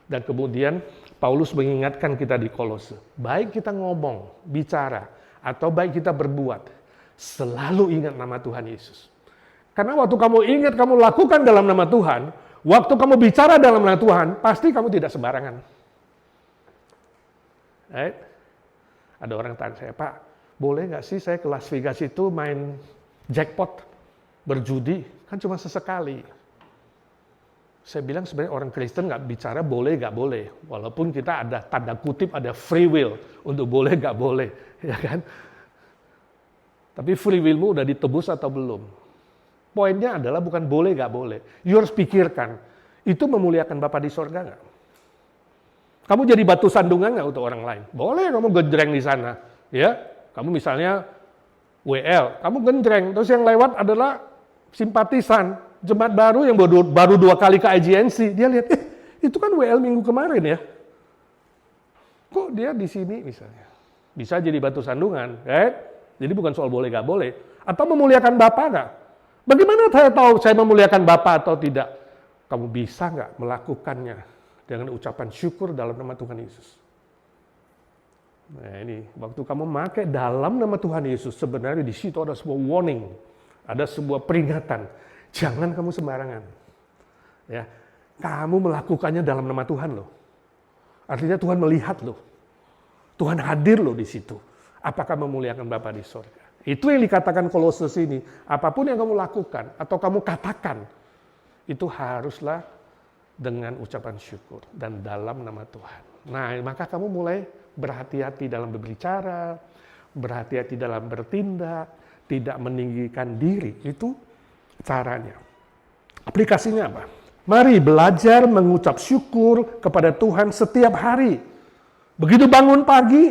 Dan kemudian Paulus mengingatkan kita di Kolose, baik kita ngomong, bicara, atau baik kita berbuat, selalu ingat nama Tuhan Yesus. Karena waktu kamu ingat, kamu lakukan dalam nama Tuhan, waktu kamu bicara dalam nama Tuhan, pasti kamu tidak sembarangan. Right? Ada orang tanya saya, Pak, boleh nggak sih saya ke Las Vegas itu main jackpot, berjudi? Kan cuma sesekali. Saya bilang sebenarnya orang Kristen nggak bicara boleh nggak boleh, walaupun kita ada tanda kutip ada free will untuk boleh nggak boleh, ya kan? Tapi free willmu udah ditebus atau belum? Poinnya adalah bukan boleh nggak boleh. You harus pikirkan, itu memuliakan Bapa di sorga nggak? Kamu jadi batu sandungan nggak untuk orang lain? Boleh kamu genjreng di sana, ya? Kamu misalnya WL, kamu genjreng, terus yang lewat adalah simpatisan. Jemaat baru yang baru 2 kali ke IGNC, dia lihat, itu kan WL minggu kemarin ya. Kok dia di sini misalnya? Bisa jadi batu sandungan, right? Jadi bukan soal boleh gak boleh. Atau memuliakan Bapa gak? Bagaimana saya tahu saya memuliakan Bapa atau tidak? Kamu bisa gak melakukannya dengan ucapan syukur dalam nama Tuhan Yesus? Nah ini, waktu kamu pakai dalam nama Tuhan Yesus, sebenarnya di situ ada sebuah warning, ada sebuah peringatan. Jangan kamu sembarangan. Ya, kamu melakukannya dalam nama Tuhan loh. Artinya Tuhan melihat loh. Tuhan hadir loh di situ. Apakah memuliakan Bapa di sorga? Itu yang dikatakan Kolose ini. Apapun yang kamu lakukan atau kamu katakan, itu haruslah dengan ucapan syukur dan dalam nama Tuhan. Nah, maka kamu mulai berhati-hati dalam berbicara, berhati-hati dalam bertindak, tidak meninggikan diri. Itu caranya. Aplikasinya apa? Mari belajar mengucap syukur kepada Tuhan setiap hari. Begitu bangun pagi,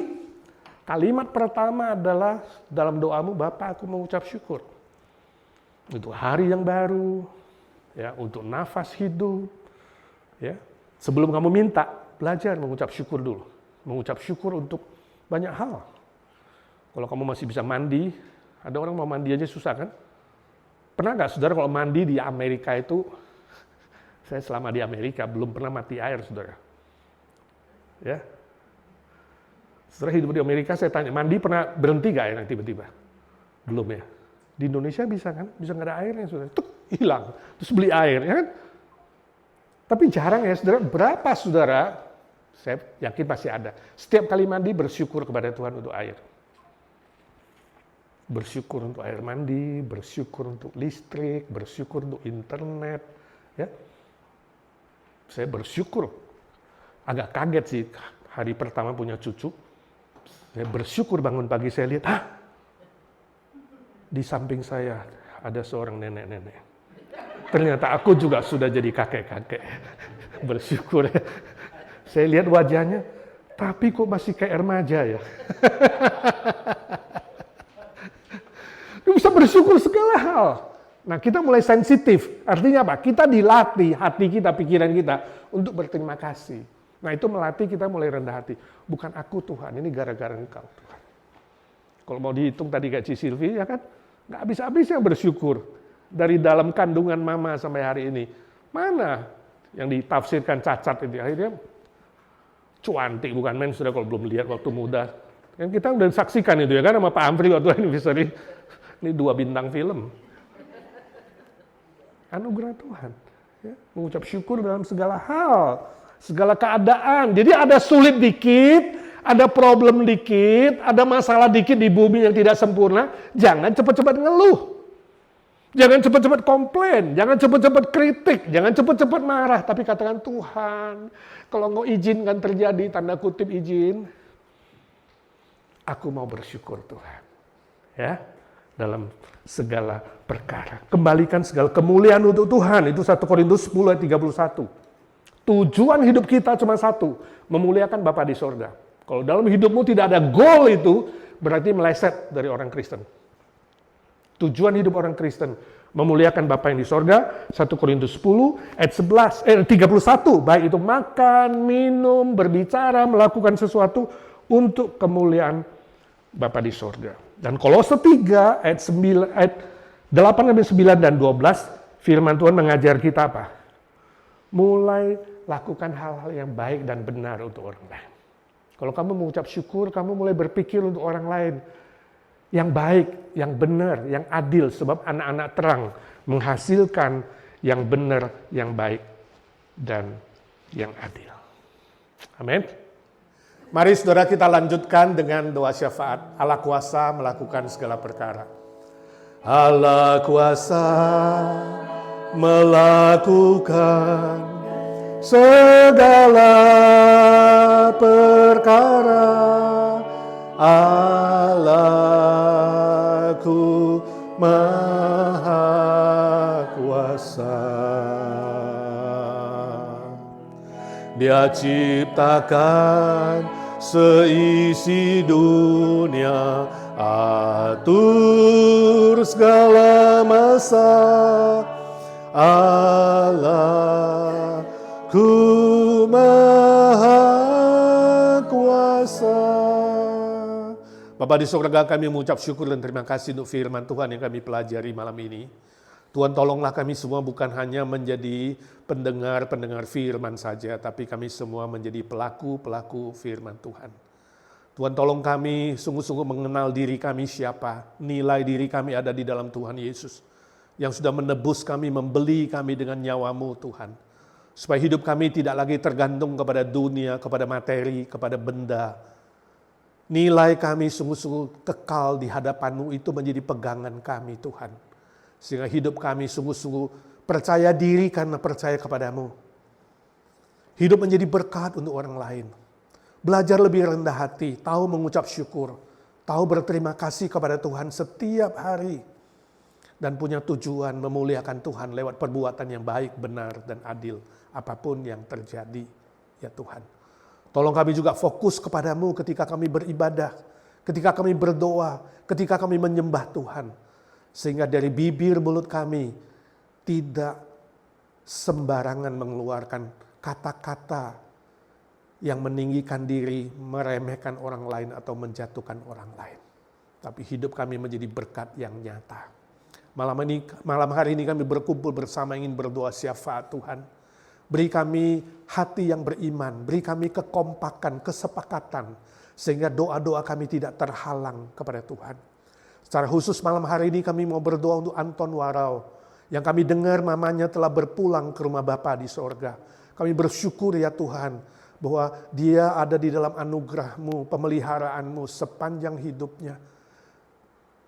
kalimat pertama adalah dalam doamu, Bapa, aku mengucap syukur. Untuk hari yang baru, ya, untuk nafas hidup. Ya. Sebelum kamu minta, belajar mengucap syukur dulu. Mengucap syukur untuk banyak hal. Kalau kamu masih bisa mandi, ada orang mau mandi aja susah kan? Pernah nggak saudara kalau mandi di Amerika itu, saya selama di Amerika belum pernah mati air saudara. Ya, saudara hidup di Amerika saya tanya, mandi pernah berhenti nggak airnya tiba-tiba? Belum ya. Di Indonesia bisa kan? Bisa nggak ada airnya saudara, tuk, hilang. Terus beli air, ya kan? Tapi jarang ya saudara, berapa saudara, saya yakin pasti ada. Setiap kali mandi bersyukur kepada Tuhan untuk air. Bersyukur untuk air mandi, bersyukur untuk listrik, bersyukur untuk internet. Ya. Saya bersyukur. Agak kaget sih, hari pertama punya cucu. Saya bersyukur bangun pagi, saya lihat, di samping saya ada seorang nenek-nenek. Ternyata aku juga sudah jadi kakek-kakek. Bersyukur ya. Saya lihat wajahnya, tapi kok masih kayak remaja ya. Bisa bersyukur segala hal. Nah, kita mulai sensitif. Artinya apa? Kita dilatih hati kita, pikiran kita untuk berterima kasih. Nah, itu melatih kita mulai rendah hati. Bukan aku Tuhan, ini gara-gara Engkau Tuhan. Kalau mau dihitung tadi kayak Ci Silvi, ya kan? Nggak habis-habisnya bersyukur. Dari dalam kandungan mama sampai hari ini. Mana yang ditafsirkan cacat itu? Akhirnya cuantik, bukan main sudah kalau belum lihat waktu muda. Yang kita udah saksikan itu ya kan sama Pak Amri waktu anniversary. Ini 2 bintang film. Anugerah Tuhan. Ya, mengucap syukur dalam segala hal. segala keadaan. Jadi ada sulit dikit, ada problem dikit, ada masalah dikit di bumi yang tidak sempurna, jangan cepat-cepat ngeluh. Jangan cepat-cepat komplain, jangan cepat-cepat kritik, jangan cepat-cepat marah, tapi katakan, Tuhan, kalau Engkau izinkan terjadi, tanda kutip izin, aku mau bersyukur Tuhan. Ya, dalam segala perkara. Kembalikan segala kemuliaan untuk Tuhan, itu 1 Korintus 10 ayat 31. Tujuan hidup kita cuma satu, memuliakan Bapa di sorga. Kalau dalam hidupmu tidak ada goal itu, berarti meleset dari orang Kristen. Tujuan hidup orang Kristen, memuliakan Bapa yang di sorga, 1 Korintus 10 ayat 31, baik itu makan, minum, berbicara, melakukan sesuatu untuk kemuliaan Bapa di sorga. Dan Kolose 3 ayat 8-9 dan 12, firman Tuhan mengajar kita apa? Mulai lakukan hal-hal yang baik dan benar untuk orang lain. Kalau kamu mengucap syukur, kamu mulai berpikir untuk orang lain. Yang baik, yang benar, yang adil. Sebab anak-anak terang menghasilkan yang benar, yang baik, dan yang adil. Amin. Mari saudara kita lanjutkan dengan doa syafaat. Allah kuasa melakukan segala perkara. Allah kuasa melakukan segala perkara. Allahku Maha Kuasa. Dia ciptakan seisi dunia, atur segala masa. Allahku Maha Kuasa. Bapa di surga, kami mengucap syukur dan terima kasih untuk firman Tuhan yang kami pelajari malam ini. Tuhan, tolonglah kami semua bukan hanya menjadi pendengar-pendengar firman saja, tapi kami semua menjadi pelaku-pelaku firman Tuhan. Tuhan, tolong kami sungguh-sungguh mengenal diri kami siapa, nilai diri kami ada di dalam Tuhan Yesus, yang sudah menebus kami, membeli kami dengan nyawa-Mu Tuhan. Supaya hidup kami tidak lagi tergantung kepada dunia, kepada materi, kepada benda. Nilai kami sungguh-sungguh kekal di hadapan-Mu itu menjadi pegangan kami Tuhan. Sehingga hidup kami sungguh-sungguh percaya diri karena percaya kepada-Mu. Hidup menjadi berkat untuk orang lain. Belajar lebih rendah hati, tahu mengucap syukur, tahu berterima kasih kepada Tuhan setiap hari. Dan punya tujuan memuliakan Tuhan lewat perbuatan yang baik, benar, dan adil. Apapun yang terjadi, ya Tuhan. Tolong kami juga fokus kepada-Mu ketika kami beribadah, ketika kami berdoa, ketika kami menyembah Tuhan. Sehingga dari bibir mulut kami tidak sembarangan mengeluarkan kata-kata yang meninggikan diri, meremehkan orang lain atau menjatuhkan orang lain. Tapi hidup kami menjadi berkat yang nyata. Malam hari ini kami berkumpul bersama ingin berdoa syafaat Tuhan. Beri kami hati yang beriman, beri kami kekompakan, kesepakatan, sehingga doa-doa kami tidak terhalang kepada Tuhan. Secara khusus malam hari ini kami mau berdoa untuk Anton Warau, yang kami dengar mamanya telah berpulang ke rumah Bapa di sorga. Kami bersyukur ya Tuhan, bahwa dia ada di dalam anugerah-Mu, pemeliharaanmu sepanjang hidupnya.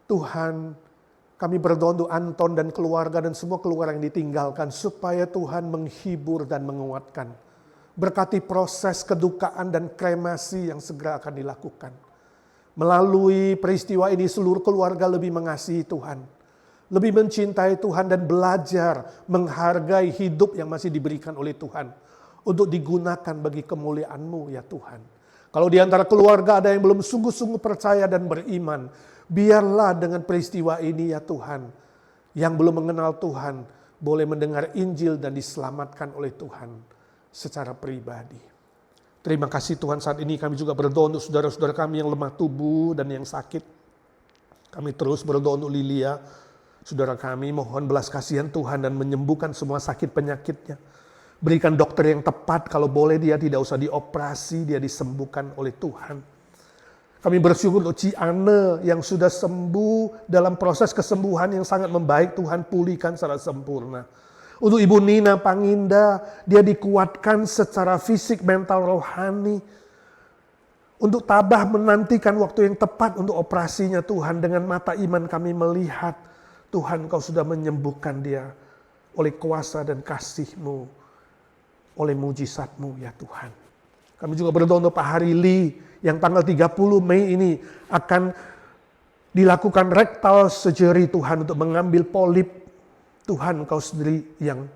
Tuhan, kami berdoa untuk Anton dan keluarga dan semua keluarga yang ditinggalkan, supaya Tuhan menghibur dan menguatkan. Berkati proses kedukaan dan kremasi yang segera akan dilakukan. Melalui peristiwa ini seluruh keluarga lebih mengasihi Tuhan. Lebih mencintai Tuhan dan belajar menghargai hidup yang masih diberikan oleh Tuhan. Untuk digunakan bagi kemuliaan-Mu ya Tuhan. Kalau di antara keluarga ada yang belum sungguh-sungguh percaya dan beriman, biarlah dengan peristiwa ini ya Tuhan, yang belum mengenal Tuhan, boleh mendengar Injil dan diselamatkan oleh Tuhan secara pribadi. Terima kasih Tuhan, saat ini kami juga berdoa untuk saudara-saudara kami yang lemah tubuh dan yang sakit. Kami terus berdoa untuk Lilia, saudara kami, mohon belas kasihan Tuhan dan menyembuhkan semua sakit penyakitnya. Berikan dokter yang tepat, kalau boleh dia tidak usah dioperasi, dia disembuhkan oleh Tuhan. Kami bersyukur untuk Ciane yang sudah sembuh dalam proses kesembuhan yang sangat membaik, Tuhan pulihkan secara sempurna. Untuk Ibu Nina Panginda, dia dikuatkan secara fisik, mental, rohani. Untuk tabah menantikan waktu yang tepat untuk operasinya Tuhan. Dengan mata iman kami melihat, Tuhan Kau sudah menyembuhkan dia oleh kuasa dan kasih-Mu, oleh mujizat-Mu ya Tuhan. Kami juga berdoa untuk Pak Hari Lee yang tanggal 30 Mei ini akan dilakukan rectal surgery Tuhan untuk mengambil polip. Tuhan Kau sendiri yang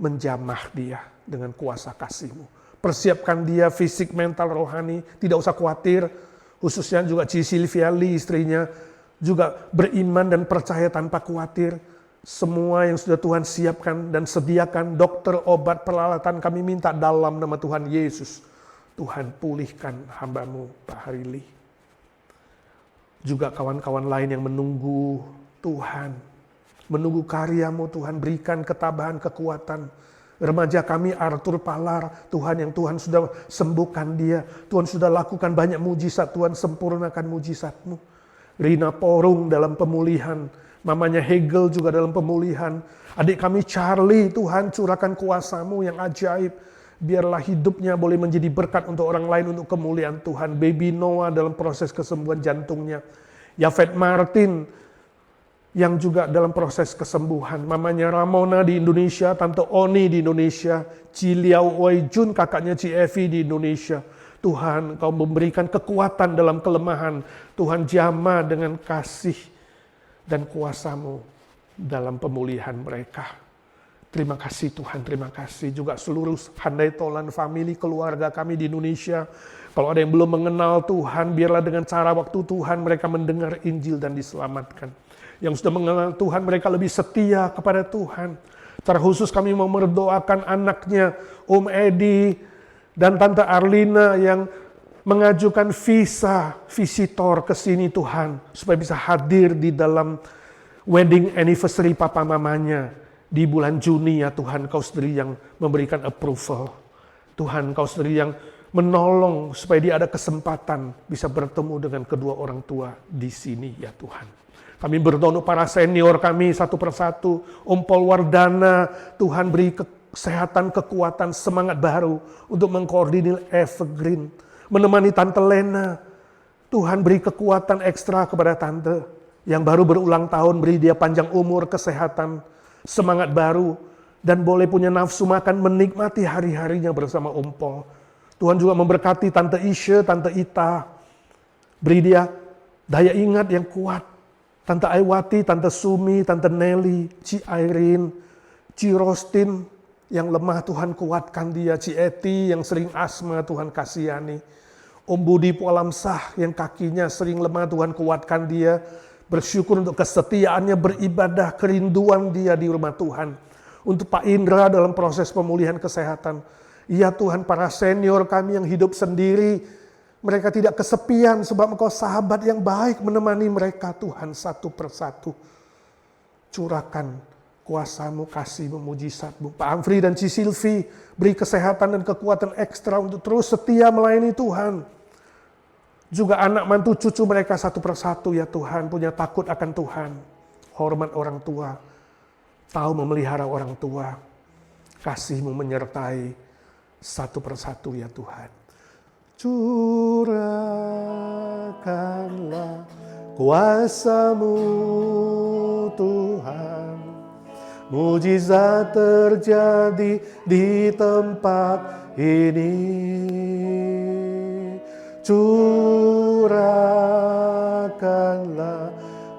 menjamah dia dengan kuasa kasih-Mu. Persiapkan dia fisik, mental, rohani, tidak usah khawatir. Khususnya juga Ci Sylvia Lee istrinya juga beriman dan percaya tanpa khawatir. Semua yang sudah Tuhan siapkan dan sediakan, dokter, obat, peralatan kami minta dalam nama Tuhan Yesus. Tuhan pulihkan hamba-Mu Pak Hari Lee. Juga kawan-kawan lain yang menunggu Tuhan. Menunggu karya-Mu Tuhan, berikan ketabahan, kekuatan. Remaja kami Arthur Palar, Tuhan yang Tuhan sudah sembuhkan dia. Tuhan sudah lakukan banyak mujizat, Tuhan sempurnakan mujizat-Mu. Rina Porung dalam pemulihan. Mamanya Hegel juga dalam pemulihan. Adik kami Charlie, Tuhan curahkan kuasa-Mu yang ajaib. Biarlah hidupnya boleh menjadi berkat untuk orang lain, untuk kemuliaan Tuhan. Baby Noah dalam proses kesembuhan jantungnya. Yafet Martin yang juga dalam proses kesembuhan. Mamanya Ramona di Indonesia, Tante Oni di Indonesia. Ci Liao Oi Jun, kakaknya Ci Evi di Indonesia. Tuhan, Kau memberikan kekuatan dalam kelemahan. Tuhan jamah dengan kasih dan kuasa-Mu dalam pemulihan mereka. Terima kasih Tuhan, terima kasih juga seluruh Handai Tolan family, keluarga kami di Indonesia. Kalau ada yang belum mengenal Tuhan, biarlah dengan cara waktu Tuhan mereka mendengar Injil dan diselamatkan. Yang sudah mengenal Tuhan, mereka lebih setia kepada Tuhan. Secara khusus kami mau mendoakan anaknya, Om Edi dan Tante Arlina yang mengajukan visa visitor ke sini Tuhan, supaya bisa hadir di dalam wedding anniversary papa mamanya di bulan Juni ya Tuhan. Kau sendiri yang memberikan approval. Tuhan, Kau sendiri yang menolong supaya dia ada kesempatan bisa bertemu dengan kedua orang tua di sini ya Tuhan. Kami berdoa untuk para senior kami satu persatu. Om Paul Wardana, Tuhan beri kesehatan, kekuatan, semangat baru untuk mengkoordinir Evergreen. Menemani Tante Lena, Tuhan beri kekuatan ekstra kepada Tante yang baru berulang tahun, beri dia panjang umur, kesehatan, semangat baru, dan boleh punya nafsu makan, menikmati hari-harinya bersama Om Paul. Tuhan juga memberkati Tante Isha, Tante Ita, beri dia daya ingat yang kuat. Tante Aiwati, Tante Sumi, Tante Nelly, Ci Irene, Ci Rostin yang lemah, Tuhan kuatkan dia. Ci Eti yang sering asma, Tuhan kasihani. Om Budi Polamsah yang kakinya sering lemah, Tuhan kuatkan dia. Bersyukur untuk kesetiaannya beribadah, kerinduan dia di rumah Tuhan. Untuk Pak Indra dalam proses pemulihan kesehatan. Ya Tuhan, para senior kami yang hidup sendiri, mereka tidak kesepian sebab Engkau sahabat yang baik menemani mereka Tuhan satu persatu. Curahkan kuasa-Mu, kasih-Mu, mujizat-Mu. Pak Amfri dan Ci Silvi beri kesehatan dan kekuatan ekstra untuk terus setia melayani Tuhan. Juga anak mantu cucu mereka satu persatu ya Tuhan, punya takut akan Tuhan. Hormat orang tua, tahu memelihara orang tua. Kasih-Mu menyertai satu persatu ya Tuhan. Curahkanlah kuasa-Mu Tuhan. Mujizat terjadi di tempat ini. Curahkanlah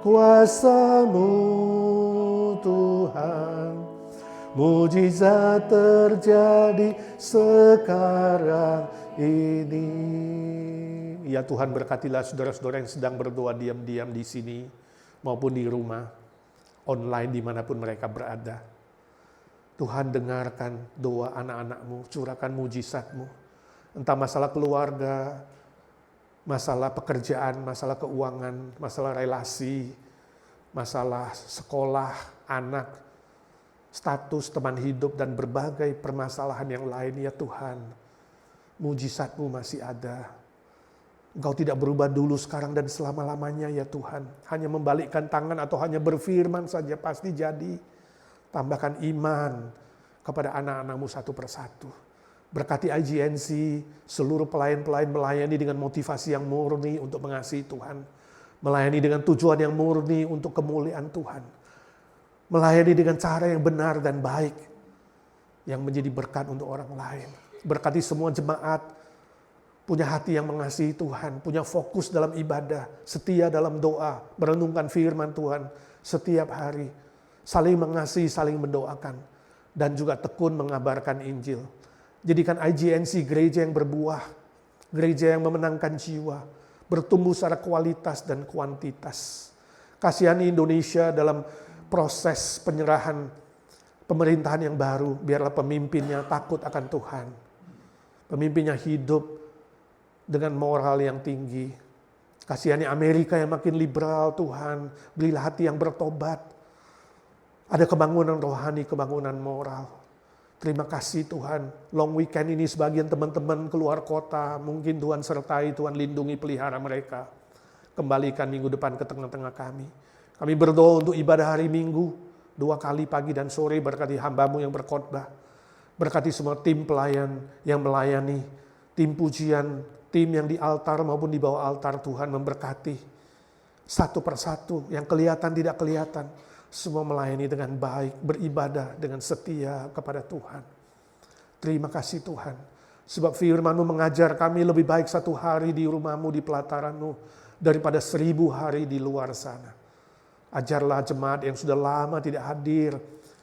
kuasa-Mu Tuhan. Mujizat terjadi sekarang ini. Ya Tuhan, berkatilah saudara-saudara yang sedang berdoa diam-diam di sini maupun di rumah, online dimanapun mereka berada. Tuhan, dengarkan doa anak-anak-Mu, curahkan mujizat-Mu. Entah masalah keluarga, masalah pekerjaan, masalah keuangan, masalah relasi, masalah sekolah, anak, status teman hidup, dan berbagai permasalahan yang lain ya Tuhan. Mujizat-Mu masih ada. Engkau tidak berubah dulu, sekarang, dan selama-lamanya ya Tuhan. Hanya membalikkan tangan atau hanya berfirman saja pasti jadi. Tambahkan iman, kepada anak-anak-Mu satu persatu. Berkati IGNC, seluruh pelayan-pelayan melayani dengan motivasi yang murni untuk mengasihi Tuhan. Melayani dengan tujuan yang murni untuk kemuliaan Tuhan. Melayani dengan cara yang benar dan baik, yang menjadi berkat untuk orang lain. Berkati semua jemaat, punya hati yang mengasihi Tuhan, punya fokus dalam ibadah, setia dalam doa, merenungkan firman Tuhan setiap hari. Saling mengasihi, saling mendoakan, dan juga tekun mengabarkan Injil. Jadikan IGNC gereja yang berbuah, gereja yang memenangkan jiwa, bertumbuh secara kualitas dan kuantitas. Kasihani Indonesia dalam proses penyerahan pemerintahan yang baru, biarlah pemimpinnya takut akan Tuhan. Pemimpinnya hidup dengan moral yang tinggi. Kasihani Amerika yang makin liberal Tuhan, berilah hati yang bertobat. Ada kebangunan rohani, kebangunan moral. Terima kasih Tuhan, long weekend ini sebagian teman-teman keluar kota, mungkin Tuhan sertai, Tuhan lindungi, pelihara mereka. Kembalikan minggu depan ke tengah-tengah kami. Kami berdoa untuk ibadah hari Minggu, 2 kali pagi dan sore, berkati hamba-Mu yang berkhotbah. Berkati semua tim pelayan yang melayani, tim pujian, tim yang di altar maupun di bawah altar, Tuhan memberkati. Satu persatu, yang kelihatan tidak kelihatan. Semua melayani dengan baik, beribadah dengan setia kepada Tuhan. Terima kasih Tuhan. Sebab firman-Mu mengajar kami lebih baik 1 hari di rumah-Mu, di pelataran-Mu, daripada 1000 hari di luar sana. Ajarlah jemaat yang sudah lama tidak hadir,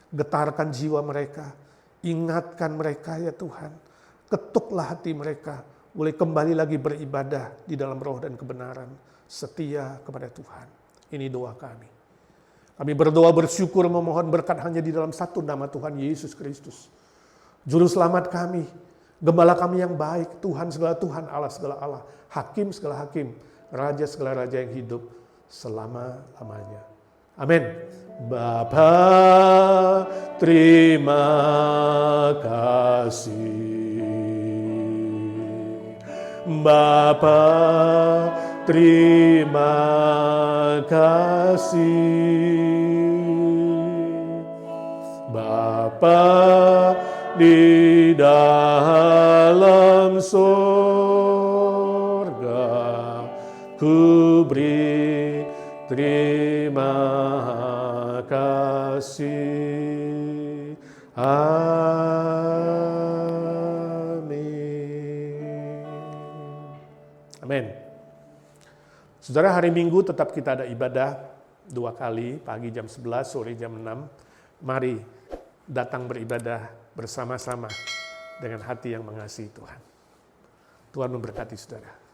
getarkan jiwa mereka, ingatkan mereka ya Tuhan. Ketuklah hati mereka, boleh kembali lagi beribadah di dalam roh dan kebenaran, setia kepada Tuhan. Ini doa kami. Kami berdoa bersyukur memohon berkat hanya di dalam satu nama Tuhan Yesus Kristus. Juru selamat kami, gembala kami yang baik, Tuhan segala Tuhan, Allah segala Allah, Hakim segala Hakim, Raja segala Raja yang hidup selama-lamanya. Amin. Bapa, terima kasih. Bapa, terima kasih. Bapa di dalam sorga, ku beri terima kasih. Amin. Amin. Saudara, hari Minggu tetap kita ada ibadah 2 kali, pagi jam 11, sore jam 6. Mari datang beribadah bersama-sama dengan hati yang mengasihi Tuhan. Tuhan memberkati saudara.